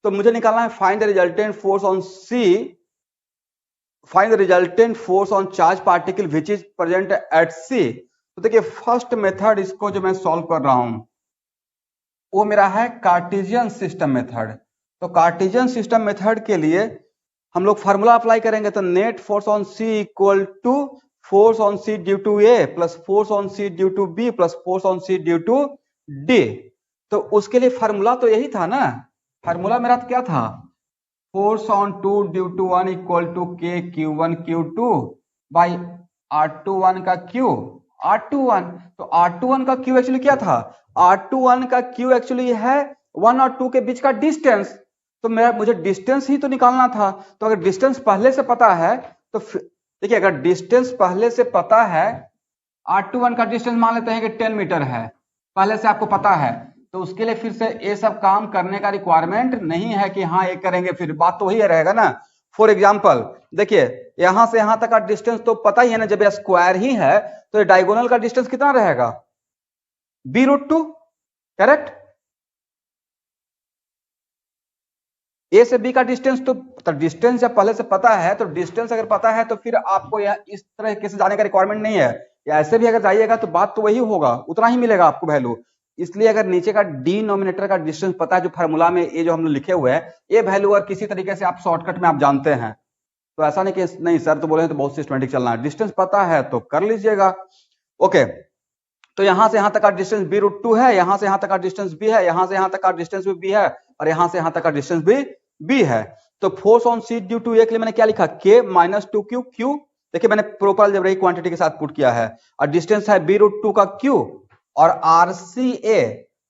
तो मुझे निकालना है find the resultant force on C, find the resultant force on charge particle which is present eight C। तो देखिए, फर्स्ट मेथड इसको जो मैं सॉल्व कर रहा हूं वो मेरा है कार्टेशियन सिस्टम मेथड। तो कार्टेशियन सिस्टम मेथड के लिए हम लोग फार्मूला अप्लाई करेंगे। तो net force on C equal to force on C due to A plus force on C due to B plus force on C due to D। तो उसके लिए फार्मूला तो यही था ना। फार्मूला मेरा तो क्या था? Force on 2 due to 1 equal to K Q1 Q2 by R21 का Q R21। तो R21 का Q एक्चुअली क्या था? R21 का Q एक्चुअली है 1 और 2 के बीच का डिस्टेंस। तो मुझे डिस्टेंस ही तो निकालना था। तो अगर डिस्टेंस पहले से पता है तो देखिए, अगर डिस्टेंस पहले से पता है, R21 का डिस्टेंस मान लेते हैं कि 10 मीटर है, पहले से आपको पता है, तो उसके लिए फिर से ये सब काम करने का रिक्वायरमेंट नहीं है कि हाँ ये करेंगे, फिर बात तो वही रहेगा ना। फॉर एग्जाम्पल देखिए, यहां से यहां तक का डिस्टेंस तो पता ही है ना, जब ये स्क्वायर ही है तो डायगोनल का डिस्टेंस कितना रहेगा? b√2, correct. ए से बी का डिस्टेंस तो डिस्टेंस जब पहले से पता है, तो डिस्टेंस अगर पता है तो फिर आपको इस तरह से जाने का रिक्वायरमेंट नहीं है। या ऐसे भी अगर जाइएगा तो बात तो वही होगा, उतना ही मिलेगा आपको वैल्यू। इसलिए अगर नीचे का डिनोमिनेटर का डिस्टेंस पता है, जो फार्मूला में ये जो हम लोग लिखे हुए हैं, ये वैल्यू और किसी तरीके से आप शॉर्टकट में आप जानते हैं, तो ऐसा नहीं कि नहीं सर तो बोले तो बहुत सिस्टमेटिक चलना है। डिस्टेंस पता है तो कर लीजिएगा। ओके, तो यहां से यहां तक का डिस्टेंस b√2 है, यहां से यहां तक का डिस्टेंस b है, यहां से यहां तक का डिस्टेंस भी b है, और यहां से यहां तक का डिस्टेंस भी b है। तो force on C due to A के लिए मैंने क्या लिखा? K -2q q। देखिए, मैंने प्रोपर अलजेब्रिक क्वांटिटी के साथ पुट किया है, और डिस्टेंस है b√2 का q और RCA।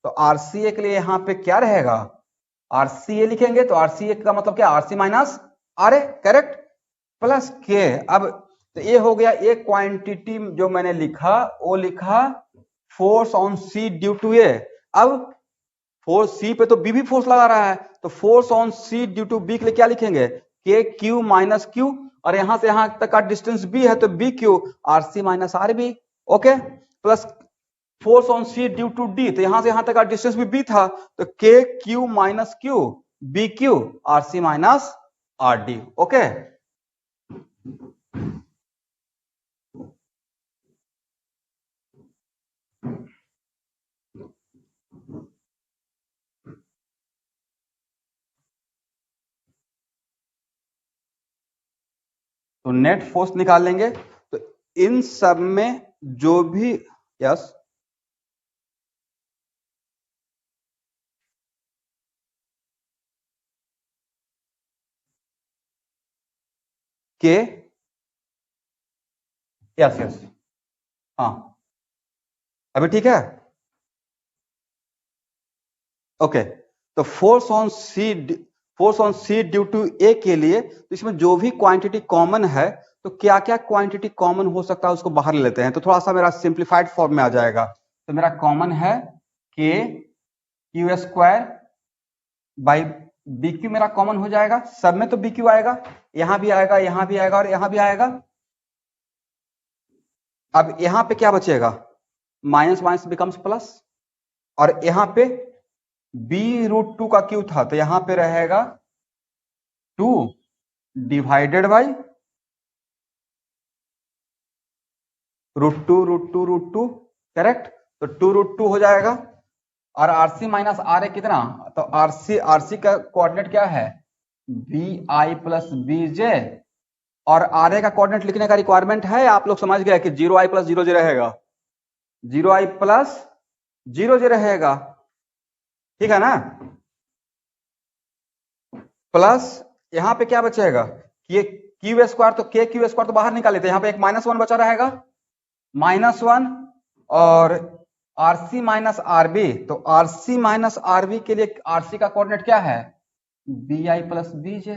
तो RCA के लिए यहां पे क्या रहेगा? RCA लिखेंगे तो RCA का मतलब क्या? RC minus RA, correct, plus K। अब तो ये हो गया एक क्वांटिटी जो मैंने लिखा, वो लिखा force on C due to A। अब फोर्स C पे तो B भी फोर्स लगा रहा है, तो force on C due to B के लिए क्या लिखेंगे? K Q minus Q। और यहां से यहां तक का डिस्टेंस b है तो b q r c minus r b, okay, plus force on C due to D, तो यहां से यहां तक का डिस्टेंस भी b था तो के q minus q b q r c minus r d, okay. तो नेट फोर्स निकाल लेंगे, तो इन सब में जो भी, यस, के, यस यस, हाँ अभी ठीक है, ओके। तो force on C due to A के लिए तो इसमें जो भी क्वांटिटी कॉमन है, तो क्या क्या क्वांटिटी कॉमन हो सकता है उसको बाहर ले लेते हैं, तो थोड़ा सा मेरा सिंप्लीफाइड फॉर्म में आ जाएगा। तो मेरा कॉमन है के Q square by b q, मेरा कॉमन हो जाएगा, सब में तो बी क्यू आएगा, यहां भी आएगा, यहां भी आएगा और यहां भी आएगा। अब यहां पे क्या बचेगा, माइनस माइनस बिकम्स प्लस, और यहां पे b√2 का क्यू था तो यहां पे रहेगा 2 डिवाइडेड बाई √2, करेक्ट, तो 2√2 हो जाएगा। और आरसी माइनस आर ए कितना, तो आरसी का कोऑर्डिनेट क्या है, b i plus b j, और आर ए का कोऑर्डिनेट लिखने का रिक्वायरमेंट है, आप लोग समझ गए कि 0i प्लस 0 जे रहेगा, 0i प्लस 0 जे रहेगा, ठीक है ना। प्लस यहां पे क्या बचेगा, ये क्यू स्क्वायर, तो के क्यू स्क्वायर तो बाहर निकाल लेते हैं, यहां पे एक -1 बचा रहेगा, -1, और आरसी माइनस आरबी, तो आरसी माइनस आरबी के लिए आरसी का कोऑर्डिनेट क्या है, b i plus b j,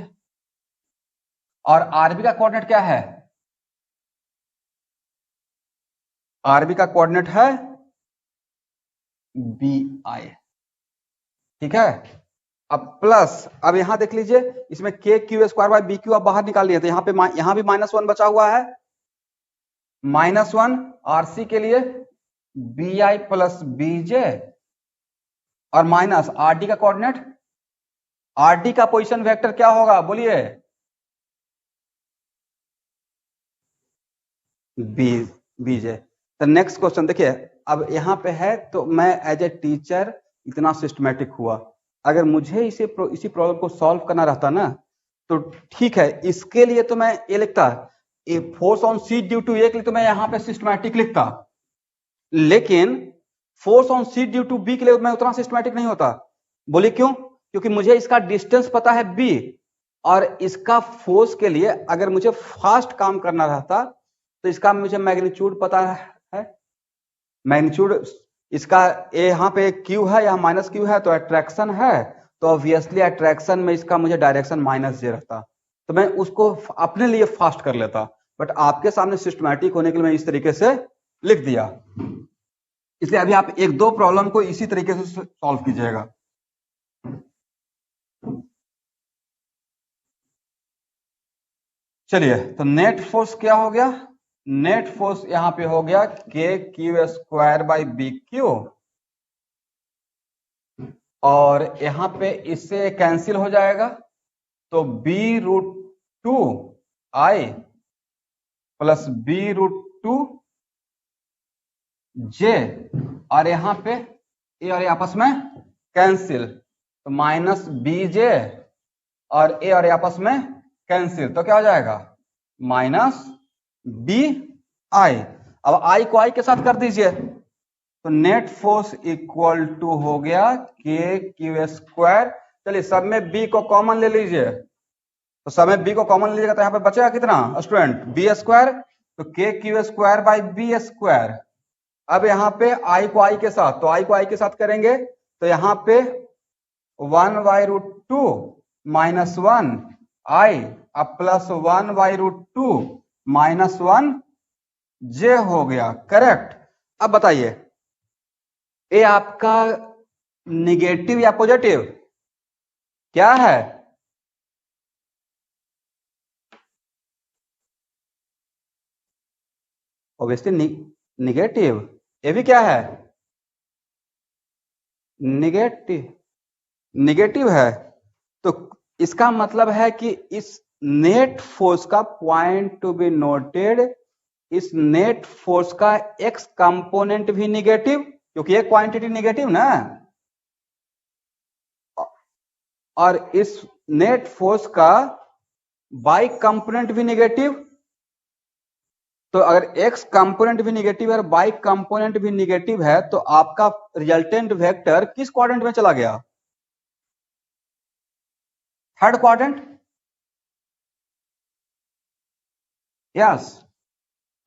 और आरबी का कोऑर्डिनेट क्या है, आरबी का कोऑर्डिनेट है बी आई, ठीक है। अब प्लस, अब यहां देख लीजिए, इसमें k Q square by b q आप बाहर निकाल लिए, तो यहां पे यहां भी -1 बचा हुआ है, -1 आरसी के लिए b i plus b j, और माइनस आर डी का कोऑर्डिनेट, आर डी का पोजीशन वेक्टर क्या होगा बोलिए, बी जे। तो नेक्स्ट क्वेश्चन देखिए, अब यहां पे है, तो मैं एज ए टीचर इतना सिस्टमेटिक हुआ, अगर मुझे इसी प्रॉब्लम को सॉल्व करना रहता ना, तो ठीक है, इसके लिए तो मैं ये लिखता, force on C due to A के लिए तो मैं यहां पे सिस्टमैटिक लिखता, लेकिन force on C due to B के लिए मैं उतना सिस्टमैटिक नहीं होता। बोले क्यों, क्योंकि मुझे इसका डिस्टेंस पता है बी, और इसका फोर्स के लिए अगर मुझे फास्ट काम करना रहता तो इसका मुझे मैग्नीट्यूड पता है, मैग्नीट्यूड इसका यहाँ पे क्यू है, यहाँ माइनस क्यू है, तो अट्रैक्शन है, तो ऑब्वियसली अट्रैक्शन में इसका मुझे डायरेक्शन माइनस जे रहता, तो मैं उसको अपने लिए फास्ट कर लेता, बट आपके सामने सिस्टमैटिक होने के लिए मैं इस तरीके से लिख दिया, इसलिए अभी आप एक दो प्रॉब्लम को इसी तरीके से सॉल्व कीजिएगा। चलिए, तो नेट फोर्स क्या हो गया, नेट फोर्स यहां पे हो गया k Q square by b q, और यहां पे इससे कैंसिल हो जाएगा, तो b√2 आई प्लस b√2 जे, और यहां पे ए और ए आपस में कैंसिल, तो माइनस बी जे, और ए और ए आपस में कैंसिल, तो क्या हो जाएगा, माइनस बी आई। अब आई को आई के साथ कर दीजिए, तो नेट फोर्स इक्वल टू हो गया के क्यू स्क्वायर, चलिए सब में बी को कॉमन ले लीजिए, तो सब में बी को कॉमन लीजिएगा तो यहां पे बचेगा कितना स्टूडेंट, बी स्क्वायर, तो के Q square by B square. अब यहाँ पे आई को आई के साथ, तो आई को आई के साथ करेंगे, तो यहाँ पे 1/√2 -1 आई, अब प्लस 1/√2 -1 जे हो गया, करेक्ट। अब बताइए, ये आपका निगेटिव या पॉजिटिव क्या है, ऑब्वियसली निगेटिव, ये भी क्या है, निगेटिव है। तो इसका मतलब है कि इस नेट फोर्स का पॉइंट टू बी नोटेड, इस नेट फोर्स का एक्स कंपोनेंट भी निगेटिव, क्योंकि ये क्वांटिटी निगेटिव ना, और इस नेट फोर्स का वाई कंपोनेंट भी निगेटिव। तो अगर x कंपोनेंट भी निगेटिव है और y कंपोनेंट भी निगेटिव है तो आपका रिजल्टेंट वेक्टर किस क्वाड्रेंट में चला गया, थर्ड क्वाड्रेंट। यस।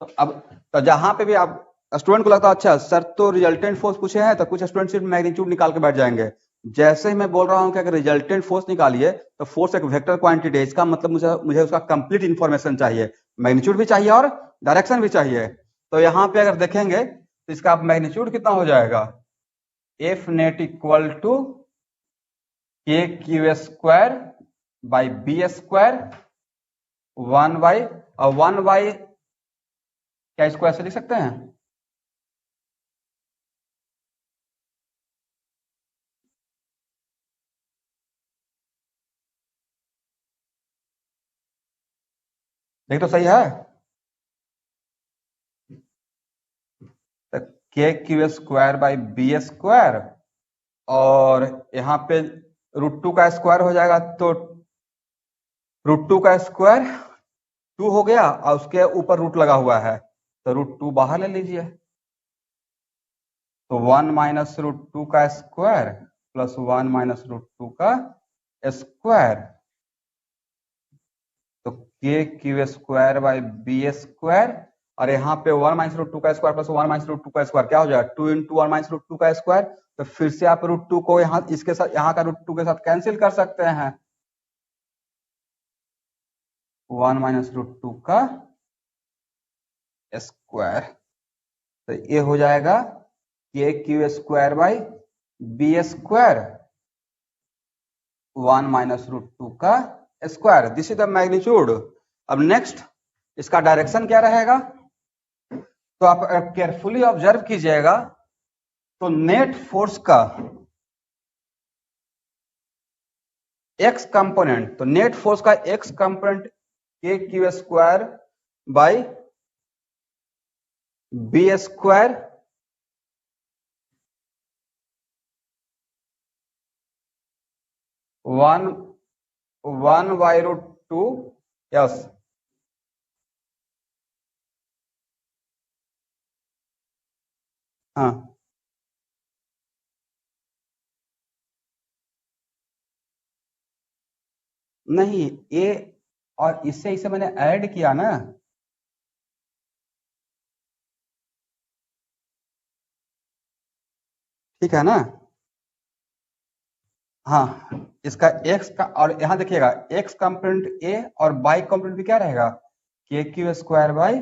तो अब तो जहां पे भी आप स्टूडेंट को लगता है अच्छा सर तो रिजल्टेंट फोर्स पूछे हैं, तो कुछ स्टूडेंट सिर्फ मैग्नीट्यूड निकाल के बैठ जाएंगे। जैसे ही मैं बोल रहा हूं कि अगर रिजल्टेंट फोर्स निकालिए तो फोर्स एक वेक्टर क्वांटिटी है, इसका मतलब मुझे उसका कंप्लीट इंफॉर्मेशन चाहिए, मैग्नीट्यूड भी चाहिए और डायरेक्शन भी चाहिए। तो यहाँ पे अगर देखेंगे तो इसका मैग्नीट्यूड कितना हो जाएगा, एफ नेट इक्वल टू के Q square by B square 1y, और 1y क्या इसको ऐसे लिख सकते हैं, देख तो सही है, के Q square by B square, और यहाँ पे √2 का स्क्वायर हो जाएगा, तो √2 का स्क्वायर 2 हो गया और उसके ऊपर रूट लगा हुआ है, तो √2 बाहर ले लीजिए, तो 1 माइनस √2 का स्क्वायर प्लस 1 माइनस √2 का स्क्वायर, तो के Q square by B square, और यहाँ पे 1 माइनस √2 का स्क्वायर प्लस 1 माइनस √2 का स्क्वायर क्या हो जाएगा, 2 इंटू 1 माइनस √2 का स्क्वायर। तो फिर से आप √2 को यहाँ इसके साथ, यहाँ का √2 के साथ कैंसिल कर सकते हैं, 1 माइनस √2 का स्क्वायर, तो ये हो जाएगा के Q square by B square 1 minus √2 का square, this is the magnitude. अब नेक्स्ट इसका डायरेक्शन क्या रहेगा, तो आप केयरफुली ऑब्जर्व कीजिएगा, तो नेट फोर्स का एक्स कंपोनेंट, तो नेट फोर्स का एक्स कंपोनेंट के Q square by B square 1 by √2, yes, हाँ नहीं, ये और इससे इसे मैंने ऐड किया ना, ठीक है ना, हाँ इसका x का, और यहाँ देखिएगा x कंपोनेंट a और y कंपोनेंट भी क्या रहेगा, के Q square by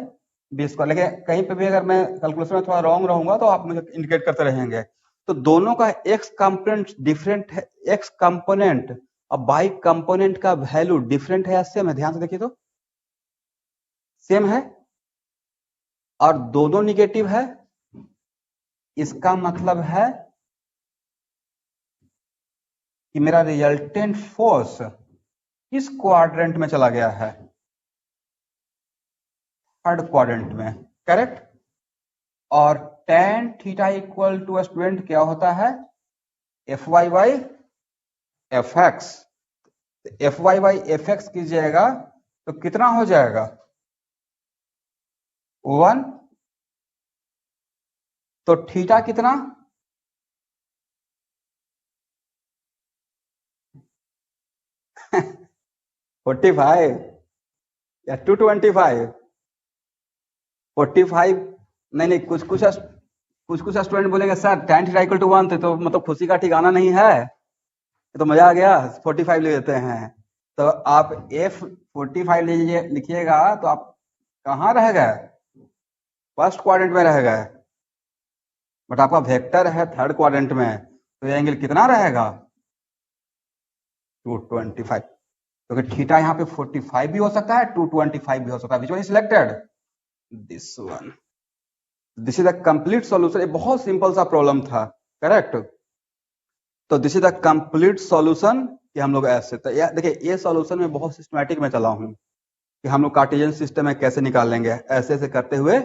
B square. लेकिन कहीं पे भी अगर मैं कैलकुलेशन में थोड़ा रॉन्ग रहूंगा तो आप मुझे इंडिकेट करते रहेंगे। तो दोनों का x कंपोनेंट डिफरेंट है, x कंपोनेंट और y कंपोनेंट का वैल्यू डिफरेंट है या सेम है, ध्यान से देखिए तो सेम है, और दोनों निगेटिव है, इसका मतलब है कि मेरा रिजल्टेंट फोर्स किस क्वाड्रेंट में चला गया है, थर्ड क्वाड्रेंट में, करेक्ट। और tan theta equal to student क्या होता है, F Y by F x, F Y by F x कीजिएगा तो कितना हो जाएगा 1, तो थीटा कितना 45 या 225, 45, नहीं कुछ स्टूडेंट बोलेंगे sir tan theta equal to 1 तो मतलब खुशी का ठिकाना नहीं है, तो मजा आ गया 45 ले लेते हैं। तो आप F45 लीजिए, लिखिएगा तो आप कहाँ रह गए, फर्स्ट क्वाड्रेंट में रह गए, बट आपका वेक्टर है थर्ड क्वाड्रेंट में, तो ये एंगल कितना रहेगा 225, क्योंकि थीटा यहाँ पे 45 भी हो सकता है 225 भी हो सकता है, which one is selected, this one. This is the complete solution. ये बहुत सिंपल सा प्रॉब्लम था, करेक्ट। तो this is the complete solution कि हम लोग ऐसे, तो देखिए ये सॉल्यूशन में बहुत सिस्टमैटिक में चला हूं कि हम लोग कार्टेशियन सिस्टम में कैसे निकाल लेंगे, ऐसे ऐसे करते हुए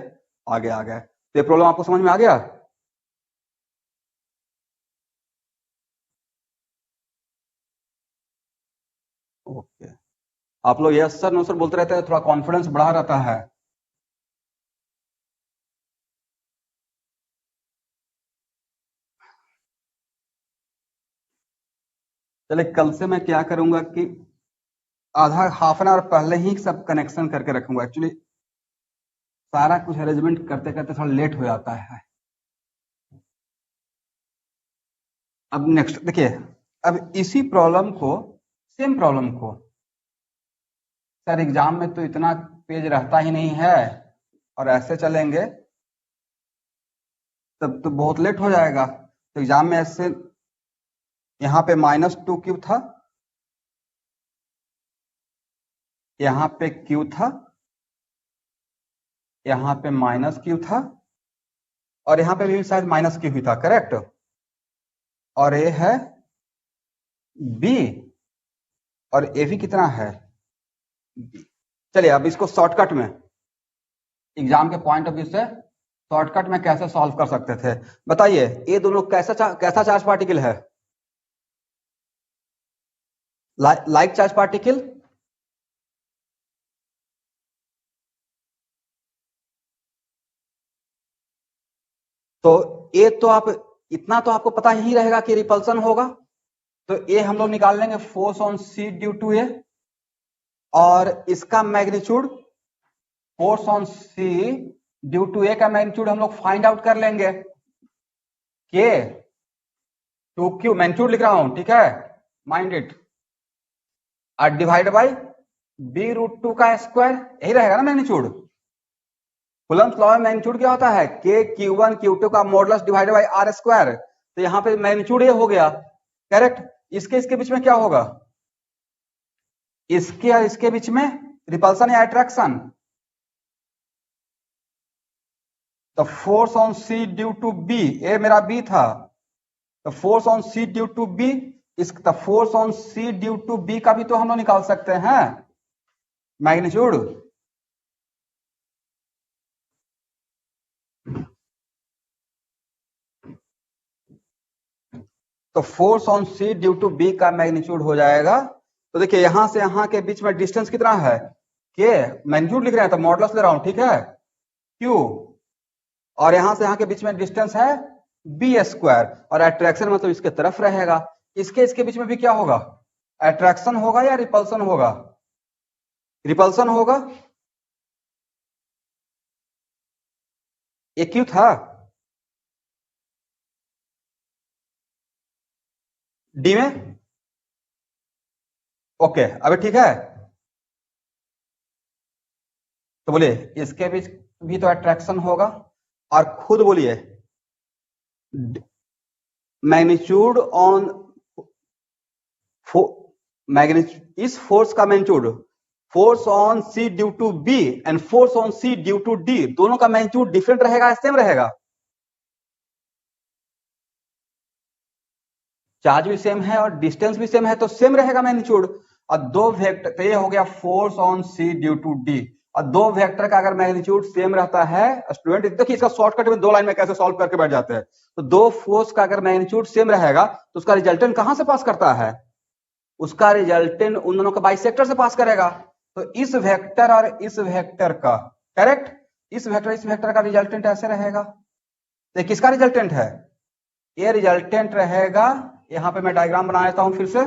आगे आ गए। तो ये प्रॉब्लम आपको समझ में आ गया? ओके, आप लोग यस सर नो सर बोलते रहते हैं, थोड़ा कॉन्फिडेंस बढ़ा रहता है। चलिए कल से मैं क्या करूंगा कि आधा हाफ एन आवर पहले ही सब कनेक्शन करके रखूंगा। एक्चुअली सारा कुछ अरेंजमेंट करते करते थोड़ा लेट हो जाता है। अब नेक्स्ट देखिए, अब इसी प्रॉब्लम को, सेम प्रॉब्लम को सर एग्जाम में तो इतना पेज रहता ही नहीं है, और ऐसे चलेंगे तब तो बहुत लेट हो जाएगा। तो एग्जाम में ऐसे यहाँ पे -2 क्यू था, यहाँ पे क्यू था, यहाँ पे -q था, और यहाँ पे भी शायद -q ही था, करेक्ट। और ये है b, और ए भी कितना है b। चलिए अब इसको शॉर्टकट में, एग्जाम के पॉइंट ऑफ व्यू से शॉर्टकट में कैसे सॉल्व कर सकते थे बताइए। ये दोनों कैसा चार्ज पार्टिकल है? Like charge particle. तो ये तो आप, इतना तो आपको पता ही रहेगा कि रिपल्सन होगा। तो ये हम लोग निकाल लेंगे force on C due to A, और इसका magnitude, force on C due to A का मैग्नीट्यूड हम लोग फाइंड आउट कर लेंगे। के 2q मैग्नीट्यूड लिख रहा हूं, ठीक है, माइंड इट, और डिवाइड बाई b√2 का स्क्वायर, यही रहेगा ना मैग्नीट्यूड। कूलम्ब्स लॉ में मैग्नीट्यूड क्या होता है? k q1 q2 का modulus divided by r square. तो यहाँ पे मैग्नीट्यूड ये हो गया, करेक्ट। इसके बीच में क्या होगा? इसके और इसके बीच में रिपल्सन या अट्रैक्शन। तो force on C due to B, ये मेरा बी था, तो force on C due to B, इस force on C due to B का भी तो हम लोग निकाल सकते हैं मैग्नीट्यूड। तो force on C due to B का मैग्नीट्यूड हो जाएगा, तो देखिए यहां से यहां के बीच में डिस्टेंस कितना है? के, मैग्नीट्यूड लिख रहे हैं तो मॉडुलस ले रहा हूं, ठीक है, क्यू, और यहां से यहां के बीच में डिस्टेंस है बी स्क्वायर, और अट्रैक्शन मतलब इसके तरफ रहेगा। इसके बीच में भी क्या होगा? अट्रैक्शन होगा या रिपल्सन होगा? रिपल्सन होगा। ये क्यों था? डी में, ओके अभी ठीक है। तो बोलिए इसके बीच भी तो अट्रैक्शन होगा, और खुद बोलिए मैग्नीट्यूड ऑन मैग्नीट्यूड, इस फोर्स का magnitude, force on C due to B and force on C due to D, दोनों का मैग्नीट्यूड डिफरेंट रहेगा, सेम रहेगा? चार्ज भी सेम है और डिस्टेंस भी सेम है, तो सेम रहेगा मैग्नीट्यूड। और दो वेक्टर, तो ये हो गया force on C due to D, और दो वेक्टर का अगर मैग्नीट्यूड सेम रहता है, स्टूडेंट देखिए इसका शॉर्टकट में 2 लाइन में कैसे सॉल्व करके बैठ जाते हैं। तो दो फोर्स का अगर मैग्नीट्यूड सेम रहेगा तो उसका रिजल्टेंट कहां से पास करता है? उसका रिजल्टेंट उन दोनों का बाइसेक्टर से पास करेगा। तो इस वेक्टर और इस वेक्टर का, करेक्ट, इस वेक्टर का रिजल्टेंट ऐसे रहेगा। तो किसका रिजल्टेंट है? ये रिजल्टेंट रहेगा, यहां पे मैं डायग्राम बना देता हूं फिर से।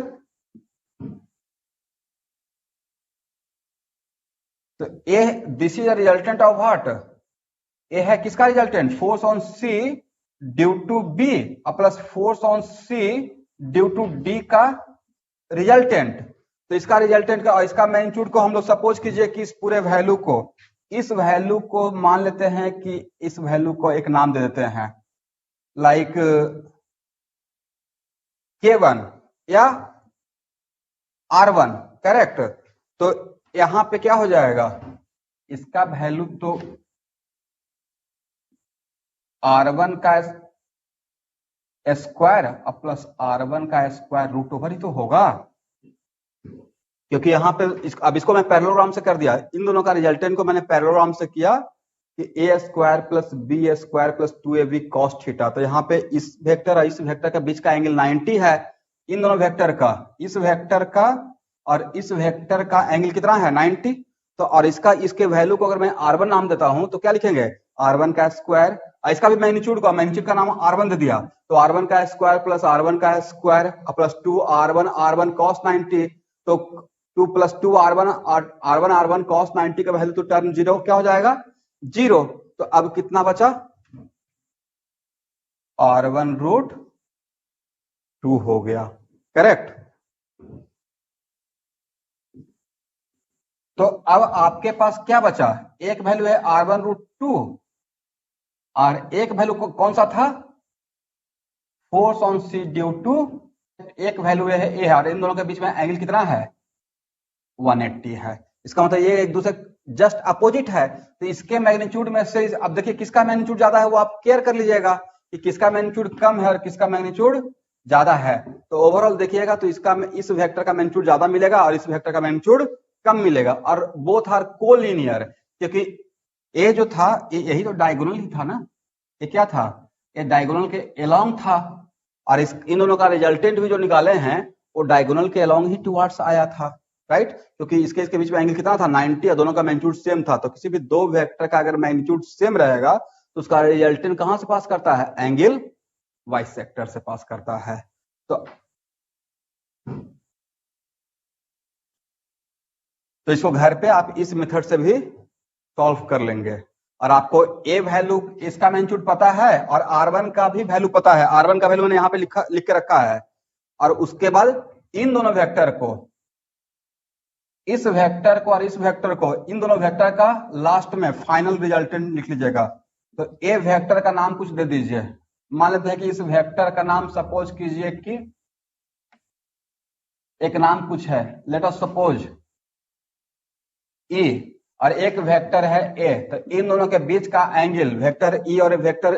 तो ये this is a resultant of what? ये है किसका resultant? Force on C due to B plus force on C due to D का रिजल्टेंट। तो इसका रिजल्टेंट का और इसका मैग्नीट्यूड को हम लोग सपोज कीजिए कि इस पूरे वैल्यू को, इस वैल्यू को मान लेते हैं कि इस वैल्यू को एक नाम दे देते हैं, लाइक K1 या R1, करेक्ट। तो यहां पे क्या हो जाएगा? इसका वैल्यू तो r1 का स्क्वायर प्लस r1 का स्क्वायर रूट ओवर ही तो होगा, क्योंकि यहाँ पे अब इसको मैं पैरेललोग्राम से कर दिया, इन दोनों का रिजल्टेंट को मैंने पैरेललोग्राम से किया कि a square plus b square plus 2ab cos theta. तो यहाँ पे इस वेक्टर और इस वेक्टर के बीच का एंगल 90 है, इन दोनों वेक्टर का, इस वेक्टर का और इस वेक्टर का एंगल कितना है 90। तो और इसके वैल्यू को अगर मैं r1 नाम देता हूं तो क्या लिखेंगे, r1 का स्क्वायर, इसका भी मैग्नीट्यूड का नाम r1 दे दिया, तो r1 का स्क्वायर प्लस r1 का स्क्वायर प्लस 2r1 cos 90, तो 2 प्लस 2 r1 cos 90 का वैल्यू तो टर्म जीरो क्या हो जाएगा, जीरो। तो अब कितना बचा, r1 रूट 2 हो गया, करेक्ट। तो अब आपके पास क्या बचा, एक वैल्यू है r1 रूट 2 और एक वैल्यू कौन सा था, force on C due to, एक वैल्यू है ए, और इन दोनों के बीच में एंगल कितना है 180 है। इसका मतलब ये एक दूसरे जस्ट अपोजिट है, तो इसके मैग्नीट्यूड में से अब देखिए किसका मैग्नीट्यूड ज्यादा है वो आप केयर कर लीजिएगा कि किसका मैग्नीट्यूड कम है और किसका मैग्नीट्यूड ज्यादा है। तो ओवरऑल देखिएगा तो इस वेक्टर का मैग्नीट्यूड ज्यादा मिलेगा और इस वेक्टर का मैग्नीट्यूड कम मिलेगा, और बोथ आर कोलिनियर, क्योंकि ए जो था यही तो डायगोनल ही था ना, ये क्या था, ये डायगोनल के एलोंग था, और इन दोनों का रिजल्टेंट भी जो निकाले हैं वो डायगोनल के एलोंग ही टुवर्ड्स आया था, राइट, क्योंकि इसके बीच में एंगल कितना था 90 और दोनों का मैग्नीट्यूड सेम था। तो किसी भी दो वेक्टर का अगर मैग्नीट्यूड सेम रहेगा तो उसका रिजल्टेंट कहां से पास करता है, एंगल बाइसेक्टर से पास करता है। तो इसको घर पे आप इस मेथड से भी सॉल्व कर लेंगे, और आपको ए वैल्यू इसका मैग्नीट्यूड पता है और r1 का भी वैल्यू पता है, r1 का वैल्यू मैंने यहाँ पे लिख के रखा है, और उसके बाद इन दोनों वेक्टर को, इस वेक्टर को और इस वेक्टर को, इन दोनों वेक्टर का लास्ट में फाइनल रिजल्टेंट लिख लीजिएगा। तो ए वेक्टर का नाम कुछ दे दीजिए, मान लेते हैं कि इस वेक्टर का नाम सपोज कीजिए कि एक नाम कुछ है, लेट अस सपोज ई, और एक वेक्टर है ए, तो इन दोनों के बीच का एंगल वेक्टर ई और vector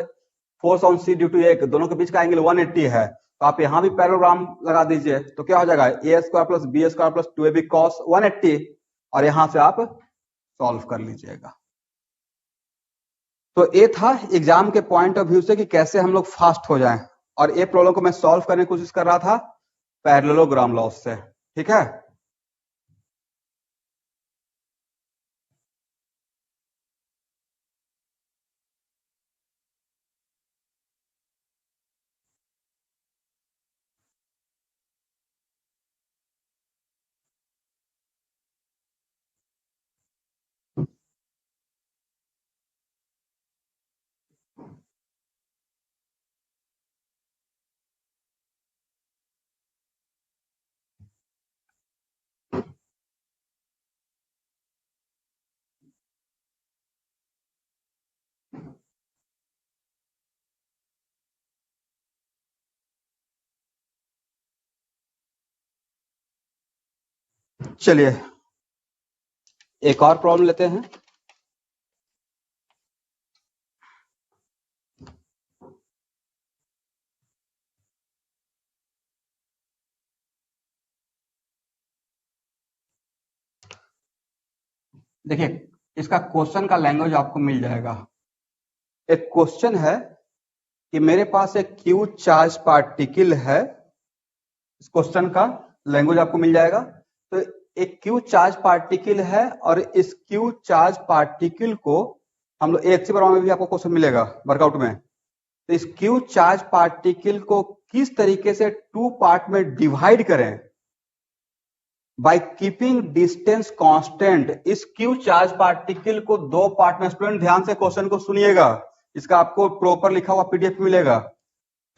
force on C due to A, दोनों के बीच का एंगल 180 है। तो आप यहां भी पैरेललोग्राम लगा दीजिए, तो क्या हो जाएगा A square plus B square plus 2ab cos 180, और यहां से आप सॉल्व कर लीजिएगा। तो ये था एग्जाम के पॉइंट ऑफ व्यू से कि कैसे हम लोग फास्ट हो जाएं, और ये प्रॉब्लम को मैं सॉल्व करने की कोशिश कर रहा था पैरेललोग्राम लॉ से, ठीक है। चलिए एक और प्रॉब्लम लेते हैं। देखिए इसका क्वेश्चन का लैंग्वेज आपको मिल जाएगा। एक क्वेश्चन है कि मेरे पास एक क्यू चार्ज पार्टिकल है, इस क्वेश्चन का लैंग्वेज आपको मिल जाएगा। तो एक क्यू चार्ज पार्टिकल है और इस क्यू चार्ज पार्टिकल को हम लोग एक बार में भी आपको क्वेश्चन मिलेगा वर्कआउट में। तो इस क्यू चार्ज पार्टिकल को किस तरीके से टू पार्ट में डिवाइड करें बाय कीपिंग डिस्टेंस कांस्टेंट। इस क्यू चार्ज पार्टिकल को दो पार्ट में, स्टूडेंट ध्यान से क्वेश्चन को सुनिएगा, इसका आपको प्रॉपर लिखा हुआ पीडीएफ मिलेगा।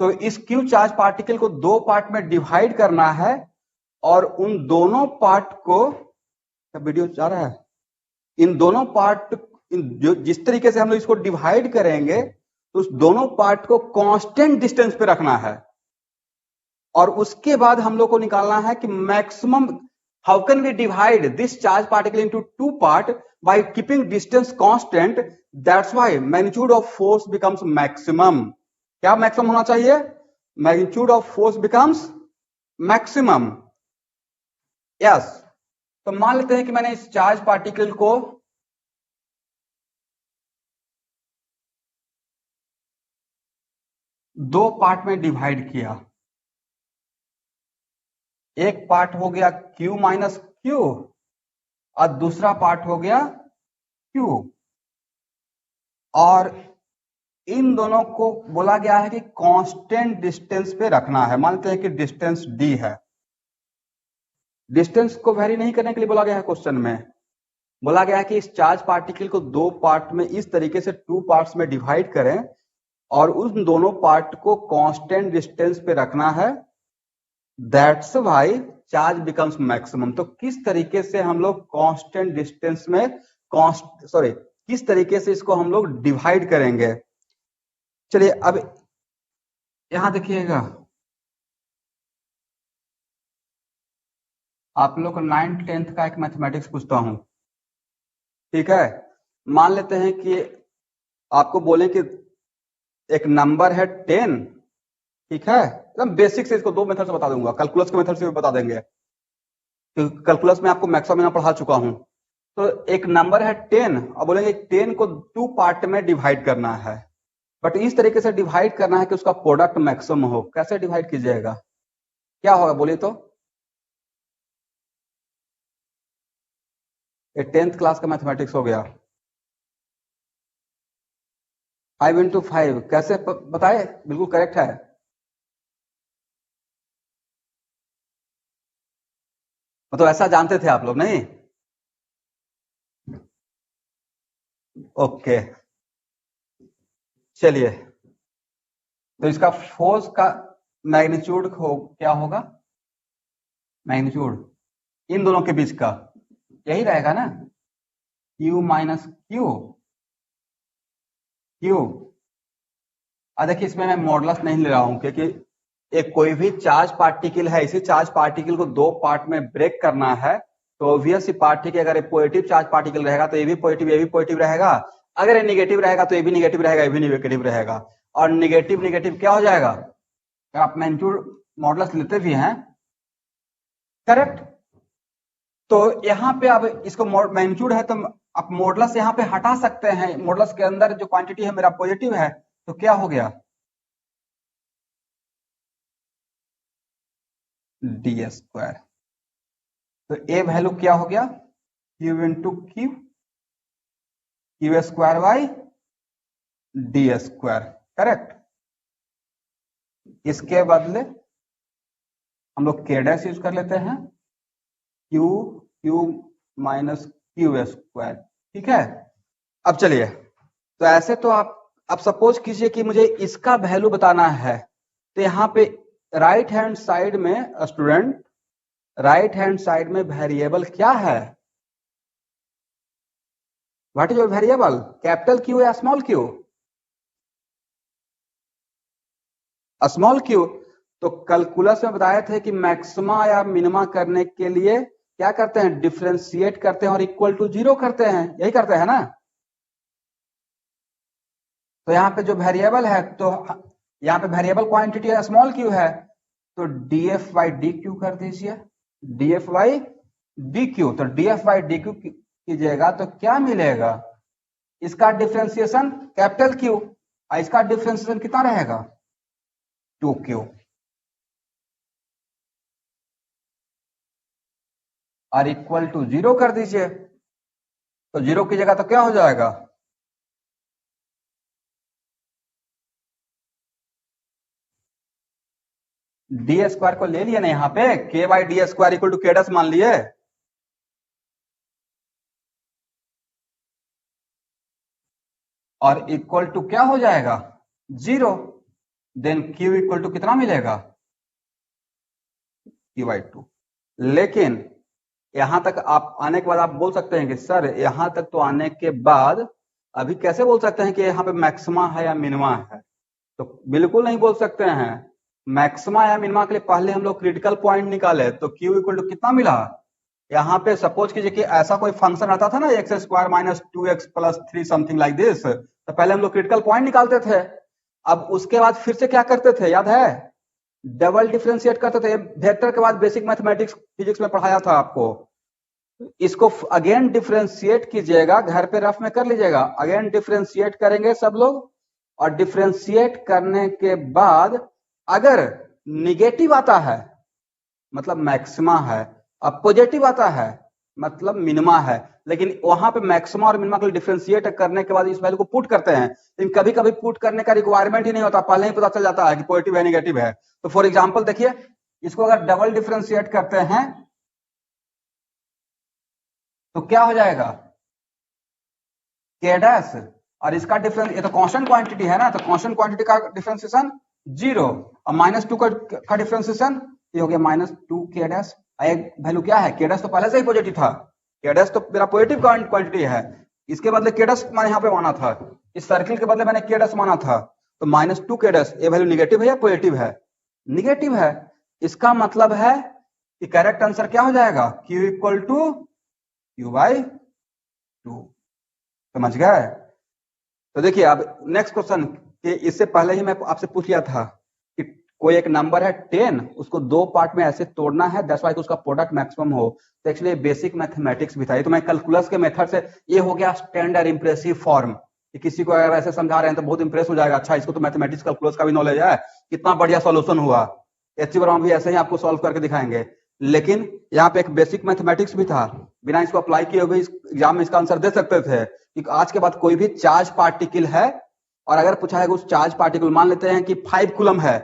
तो इस क्यू चार्ज पार्टिकल को दो पार्ट में डिवाइड करना है, और उन दोनों पार्ट को, वीडियो जा रहा है, इन दोनों पार्ट जिस तरीके से हम लोग इसको डिवाइड करेंगे तो उस दोनों पार्ट को कांस्टेंट डिस्टेंस पे रखना है, और उसके बाद हम लोग को निकालना है कि maximum How can we divide this charge particle into two parts by keeping distance constant? That's why magnitude of force becomes maximum. क्या maximum होना चाहिए? Magnitude of force becomes maximum. Yes. तो मान लेते हैं कि मैंने इस चार्ज पार्टिकल को दो पार्ट में डिवाइड किया. एक पार्ट हो गया Q माइनस Q और दूसरा पार्ट हो गया Q, और इन दोनों को बोला गया है कि कांस्टेंट डिस्टेंस पे रखना है. मानते हैं कि डिस्टेंस D है. डिस्टेंस को वेरी नहीं करने के लिए बोला गया है. क्वेश्चन में बोला गया है कि इस चार्ज पार्टिकल को दो पार्ट में इस तरीके से टू पार्ट्स में डिवाइड करें और उन दोनों पार्ट को कांस्टेंट डिस्टेंस पे रखना है. That's why charge becomes maximum. तो किस तरीके से हम लोग कांस्टेंट डिस्टेंस में किस तरीके से इसको हम लोग डिवाइड करेंगे. चलिए अब यहां देखिएगा, आप लोग को 9th 10th का एक मैथमेटिक्स पूछता हूं. ठीक है, मान लेते हैं कि आपको बोले कि एक नंबर है 10. ठीक है, एकदम बेसिक से इसको दो मेथड से बता दूंगा. कैलकुलस के मेथड से भी बता देंगे, क्योंकि कैलकुलस में आपको मैक्सिमम में पढ़ा चुका हूं. तो एक नंबर है 10 और बोलेंगे 10 को टू पार्ट में डिवाइड करना है, बट इस तरीके से डिवाइड करना है कि उसका प्रोडक्ट मैक्सिमम हो. कैसे डिवाइड कीजिएगा, क्या होगा बोलिए तो? ये 10th क्लास का मैथमेटिक्स हो गया. 5 into 5 कैसे बताए? बिल्कुल करेक्ट है. मतलब ऐसा जानते थे आप लोग नहीं? ओके, चलिए. तो इसका फोर्स का मैग्नीट्यूड क्या होगा? मैग्नीट्यूड इन दोनों के बीच का यही रहेगा ना, Q माइनस Q. देखिए इसमें मैं मॉडुलस नहीं ले रहा हूं, क्योंकि एक कोई भी चार्ज पार्टिकल है, इसी चार्ज पार्टिकल को दो पार्ट में ब्रेक करना है. तो ऑब्वियस पार्टिकल, अगर पॉजिटिव चार्ज पार्टिकल रहेगा तो ये भी पॉजिटिव रहेगा. अगर ये निगेटिव रहेगा तो ये भी निगेटिव रहेगा, ये भी निगेटिव रहेगा. और निगेटिव क्या हो जाएगा? अगर आप मैग्नीट्यूड मॉडुलस लेते भी हैं, करेक्ट. तो यहाँ पे अब इसको मैग्नीट्यूड है तो आप मॉडुलस यहाँ पे हटा सकते हैं. मॉडुलस के अंदर जो क्वांटिटी है मेरा पॉजिटिव है, तो क्या हो गया? D square. तो ए वैल्यू क्या हो गया? Q into Q square by D square. Correct. इसके बदले हम लोग K डैश यूज कर लेते हैं, Q माइनस Q स्क्वायर. ठीक है. अब चलिए, तो ऐसे तो आप अब सपोज कीजिए कि मुझे इसका वैल्यू बताना है. तो यहाँ पे राइट हैंड साइड में स्टूडेंट, राइट हैंड साइड में वेरिएबल क्या है? What is your variable? Capital Q या स्मॉल Q? Small Q. तो कैलकुलस में बताए थे कि मैक्सिमा या मिनिमा करने के लिए क्या करते हैं? डिफरेंशिएट करते हैं और इक्वल टू 0 करते हैं. यही करते हैं ना? तो यहाँ पे जो वेरिएबल है, तो यहाँ पे वेरिएबल क्वांटिटी स्मॉल Q है, तो df बाई डी क्यू कर दीजिए. df by D Q. तो df बाई डी क्यू कीजिएगा तो क्या मिलेगा? इसका डिफरेंशिएशन कैपिटल Q और इसका डिफरेंशिएशन कितना रहेगा? 2Q. और इक्वल टू 0 कर दीजिए. तो 0 की जगह तो क्या हो जाएगा? डी स्क्वायर को ले लिया ना यहाँ पे, K by D square equal to K dash मान लिए. और इक्वल टू क्या हो जाएगा? 0. देन Q इक्वल टू कितना मिलेगा? Q by 2. लेकिन यहां तक आप आने के बाद आप बोल सकते हैं कि सर यहां तक तो आने के बाद अभी कैसे बोल सकते हैं कि यहाँ पे मैक्सिमा है या मिनिमा है? तो बिल्कुल नहीं बोल सकते हैं. मैक्सिमा या मिनिमा के लिए पहले हम लोग क्रिटिकल पॉइंट निकाले, तो Q इक्वल टू कितना मिला? यहाँ पे सपोज कीजिए कि ऐसा कोई फंक्शन आता था ना, x square minus 2x+3 something like this, तो पहले हम लोग क्रिटिकल पॉइंट निकालते थे। अब उसके बाद फिर से क्या करते थे, याद है? डबल डिफरेंशिएट करते थे। वेक्टर के बाद बेसिक मैथमेटिक्स फिजिक्स में पढ़ाया था आपको। इसको अगेन डिफरेंशिएट कीजिएगा, घर पे रफ में कर लीजिएगा। अगेन डिफरेंशिएट करेंगे सब लोग, और डिफरेंशिएट करने के बाद अगर निगेटिव आता है मतलब मैक्सिमा है, अब पॉजिटिव आता है मतलब मिनिमा है। लेकिन वहां पे मैक्सिमा और मिनिमा को डिफरेंशिएट करने के बाद इस वैल्यू को पुट करते हैं, लेकिन कभी कभी पुट करने का रिक्वायरमेंट ही नहीं होता, पहले ही पता चल जाता है कि पॉजिटिव है निगेटिव है। तो फॉर एग्जाम्पल देखिए, इसको अगर डबल डिफरेंशिएट करते हैं तो क्या हो जाएगा, के डैश, और इसका डिफरेंस, ये तो कांस्टेंट क्वांटिटी है ना, तो कांस्टेंट क्वांटिटी का डिफरेंशिएशन 0, और -2 का डिफरेंशिएशन ये हो गया -2 के डैश। एक वैल्यू क्या है, के डैश तो पहले से ही पॉजिटिव था, के डैश तो मेरा पॉजिटिव क्वांटिटी है, इसके बदले के डैश मैंने यहाँ पे माना था, इस सर्किल के बदले मैंने के डैश माना था। तो -2 के डैश, ये वैल्यू निगेटिव है या पॉजिटिव है? निगेटिव है। इसका मतलब है कि करेक्ट आंसर क्या हो जाएगा, Q इक्वल टू Q/2। समझ गए? तो देखिए अब नेक्स्ट क्वेश्चन कि इससे पहले ही मैं आपसे पूछ लिया था कि कोई एक नंबर है 10, उसको दो पार्ट में ऐसे तोड़ना है, दैट्स व्हाई उसका प्रोडक्ट मैक्सिमम हो। तो एक्चुअली बेसिक मैथमेटिक्स भी था, ये तो मैं कैलकुलस के मेथड से, ये हो गया स्टैंडर्ड इंप्रेसिव फॉर्म कि किसी को अगर ऐसे समझा रहे हैं तो बहुत इंप्रेस हो जाएगा, अच्छा इसको तो मैथमेटिक्स कैलकुलस का भी नॉलेज है, कितना बढ़िया सॉल्यूशन हुआ। एचसी वर्मा भी ऐसे ही आपको सॉल्व करके दिखाएंगे। लेकिन यहाँ पे एक बेसिक मैथमेटिक्स भी था, बिना इसको अप्लाई किए हुए एग्जाम में इसका आंसर दे सकते थे कि आज के बाद कोई भी चार्ज पार्टिकल है, और अगर पूछा है कि उस चार्ज पार्टिकल, मान लेते हैं कि 5 कूलम है,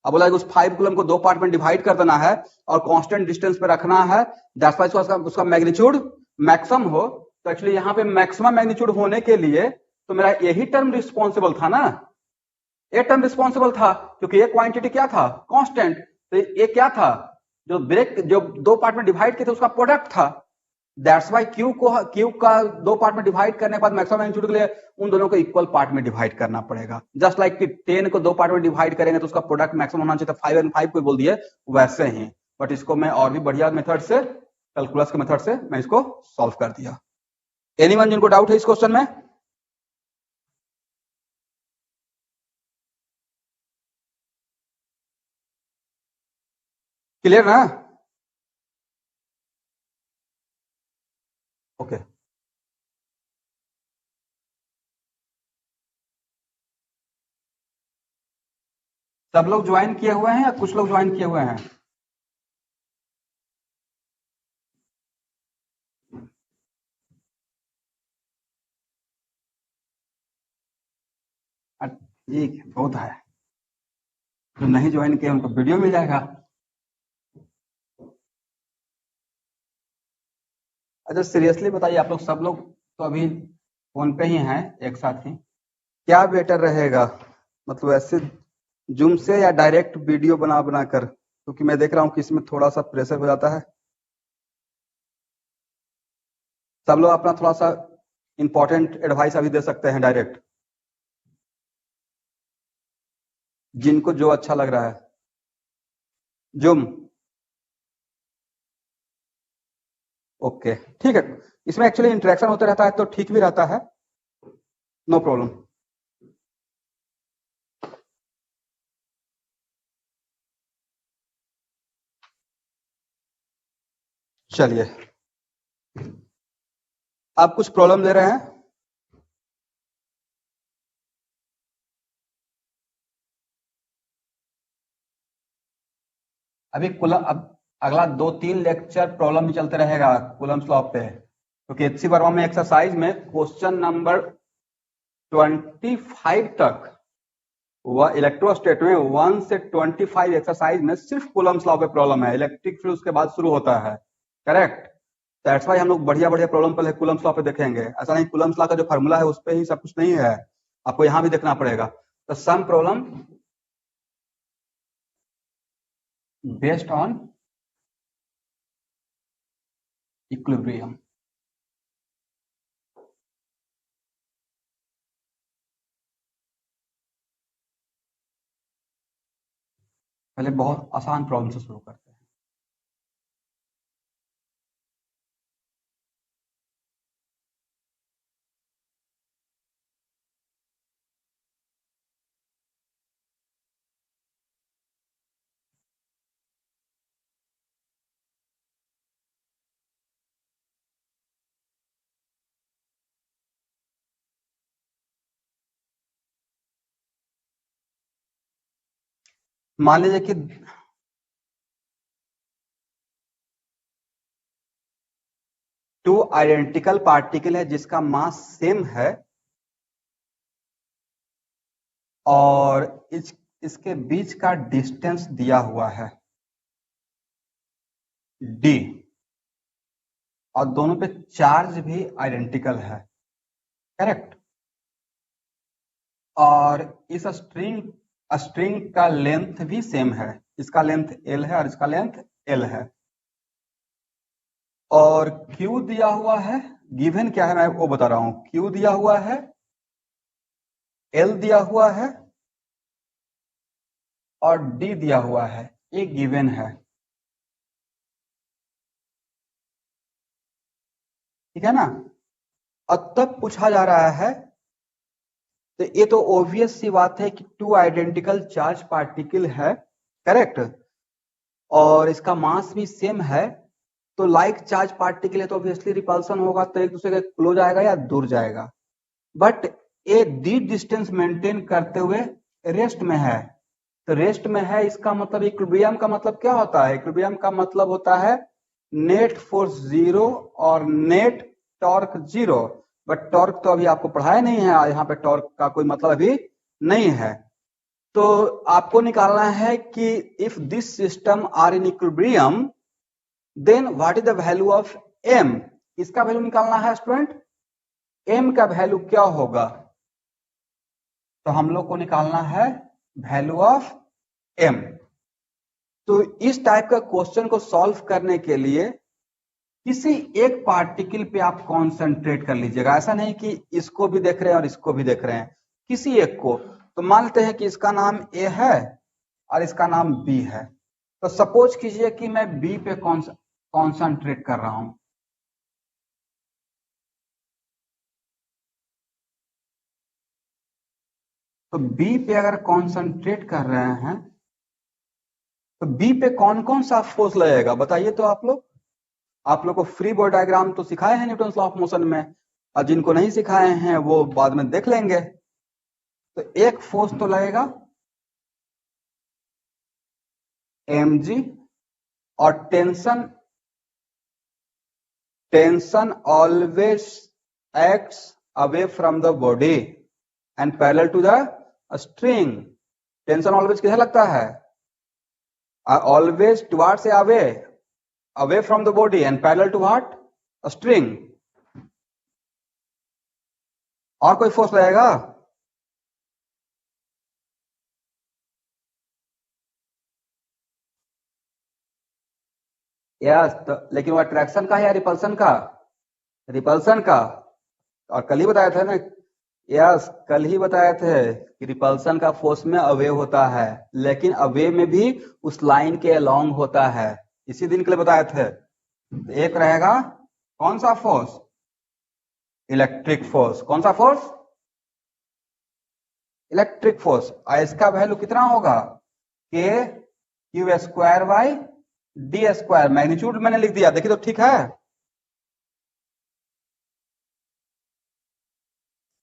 अब बोला कि उस 5 कूलम को दो पार्ट में डिवाइड कर देना है और कांस्टेंट डिस्टेंस पे रखना है, दैट्स व्हाई उसका मैग्नीट्यूड मैक्सिमम हो। तो एक्चुअली यहाँ पे मैक्सिमम मैग्नीट्यूड होने के लिए तो मेरा यही टर्म रिस्पॉन्सिबल था ना, ये टर्म रिस्पॉन्सिबल था, क्योंकि ये क्वांटिटी क्या था, कांस्टेंट। तो ये क्या था, जो दो पार्ट में डिवाइड किए थे उसका प्रोडक्ट था। दैट्स व्हाई क्यू का दो पार्ट में डिवाइड करने के बाद मैक्सिमम मैग्नीट्यूड के लिए उन दोनों को इक्वल पार्ट में डिवाइड करना पड़ेगा। जस्ट लाइक कि 10 को दो पार्ट में डिवाइड करेंगे तो उसका प्रोडक्ट मैक्सिमम होना चाहिए, 5 एंड 5 को बोल दिए वैसे ही। बट इसको मैं और भी बढ़िया मेथड से, कैलकुलस के मेथड से मैं इसको सॉल्व कर दिया। एनीवन जिनको डाउट है इस क्वेश्चन में? क्लियर ना? ओके सब लोग ज्वाइन किए हुए हैं या कुछ लोग ज्वाइन किए हुए हैं? ठीक है, बहुत है। जो नहीं ज्वाइन किए उनको वीडियो मिल जाएगा। अच्छा सीरियसली बताइए, आप लोग सब लोग तो अभी फोन पे ही हैं एक साथ ही, क्या बेटर रहेगा, मतलब ऐसे जूम से या डायरेक्ट वीडियो बना बना कर? क्योंकि मैं देख रहा हूँ कि इसमें थोड़ा सा प्रेशर हो जाता है। सब लोग अपना थोड़ा सा इंपॉर्टेंट एडवाइस अभी दे सकते हैं डायरेक्ट, जिनको जो अच्छा लग रहा है। जूम, ओके ठीक है। इसमें एक्चुअली इंटरेक्शन होते रहता है तो ठीक भी रहता है, नो प्रॉब्लम। चलिए, आप कुछ प्रॉब्लम दे रहे हैं? अभी कुलम, अब अगला 2-3 लेक्चर प्रॉब्लम ही चलते रहेगा कूलम्स लॉ पे, क्योंकि एचसी वर्मा में एक्सरसाइज में क्वेश्चन नंबर 25 तक, वह इलेक्ट्रोस्टेट में 1 से 25 एक्सरसाइज में सिर्फ कूलम्स लॉ पे प्रॉब्लम है, इलेक्ट्रिक फील्ड उसके बाद शुरू होता है। करेक्ट? दैट्स व्हाई हम लोग बढ़िया बढ़िया प्रॉब्लम पहले कूलम्स लॉ पे देखेंगे, ऐसा नहीं कूलम्स लॉ का जो फार्मूला है उस पे ही सब कुछ नहीं है, आपको यहाँ भी देखना पड़ेगा। तो some problem based on equilibrium. पहले बहुत आसान प्रॉब्लम से शुरू करते हैं। मान लीजिए कि टू आइडेंटिकल पार्टिकल है जिसका मास सेम है और इसके बीच का डिस्टेंस दिया हुआ है d और दोनों पे चार्ज भी आइडेंटिकल है, करेक्ट। और इस स्ट्रिंग का लेंथ भी सेम है, इसका लेंथ l है और इसका लेंथ l है। और Q दिया हुआ है, गिवन क्या है मैं वो बता रहा हूं। Q दिया हुआ है, L दिया हुआ है और D दिया हुआ है, ये गिवन है, ठीक है ना। अब तब पूछा जा रहा है, तो ये तो ऑब्वियस सी बात है कि टू आइडेंटिकल चार्ज पार्टिकल है, करेक्ट, और इसका मास भी सेम है, तो लाइक चार्ज पार्टिकल है तो ऑब्वियसली रिपल्सन होगा, तो एक दूसरे के क्लोज आएगा या दूर जाएगा। बट ये दी डिस्टेंस मेंटेन करते हुए रेस्ट में है, तो रेस्ट में है इसका मतलब इक्विलिब्रियम का मतलब क्या होता है? इक्विलिब्रियम का मतलब होता है नेट फोर्स जीरो और net torque zero. But torque तो अभी आपको पढ़ाया नहीं है, यहाँ पे टॉर्क का कोई मतलब अभी नहीं है। तो आपको निकालना है कि if this system are in equilibrium then what is the value of m। इसका वैल्यू निकालना है स्टूडेंट, m का वैल्यू क्या होगा? तो हम लोग को निकालना है वैल्यू ऑफ m। तो इस टाइप का क्वेश्चन को सॉल्व करने के लिए किसी एक पार्टिकल पे आप कॉन्सेंट्रेट कर लीजिएगा, ऐसा नहीं कि इसको भी देख रहे हैं और इसको भी देख रहे हैं, किसी एक को। तो मानते हैं कि इसका नाम A है और इसका नाम B है, तो सपोज कीजिए कि मैं B पे कॉन्सेंट्रेट कर रहा हूं। तो B पे अगर कॉन्सेंट्रेट कर रहे हैं तो B पे कौन कौन सा फोर्स लगेगा बताइए तो आप लोग। आप लोग को फ्री बॉडी डायग्राम तो सिखाए हैं न्यूटन लॉ ऑफ मोशन में, और जिनको नहीं सिखाए हैं वो बाद में देख लेंगे। तो एक फोर्स तो लगेगा mg, और tension always acts away from the body and parallel to the string. Tension always किधर लगता है? Always towards away from the body and parallel to what? String. और कोई फोर्स लगेगा? यस, तो लेकिन वो अट्रैक्शन का है या रिपल्सन का? रिपल्सन का। और कल ही बताया था ना, यस कल ही बताए थे कि रिपल्सन का फोर्स में अवे होता है, लेकिन अवे में भी उस लाइन के अलोंग होता है, इसी दिन के लिए बताए थे। एक रहेगा कौन सा फोर्स? Electric force. कौन सा फोर्स? Electric force. और इसका वैल्यू कितना होगा? के Q square by D square. Magnitude मैंने लिख दिया, देखिए तो ठीक है।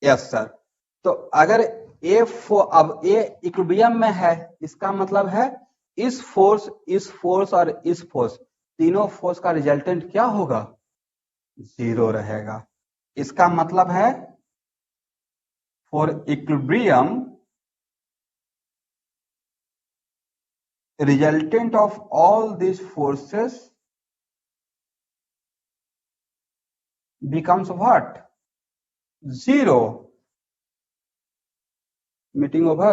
Yes sir. तो अगर अब ए इक्विलिब्रियम में है, इसका मतलब है इस फोर्स और इस फोर्स, तीनों फोर्स का रिजल्टेंट क्या होगा? जीरो रहेगा। इसका मतलब है for equilibrium resultant of all these forces becomes what? Zero. Meeting over.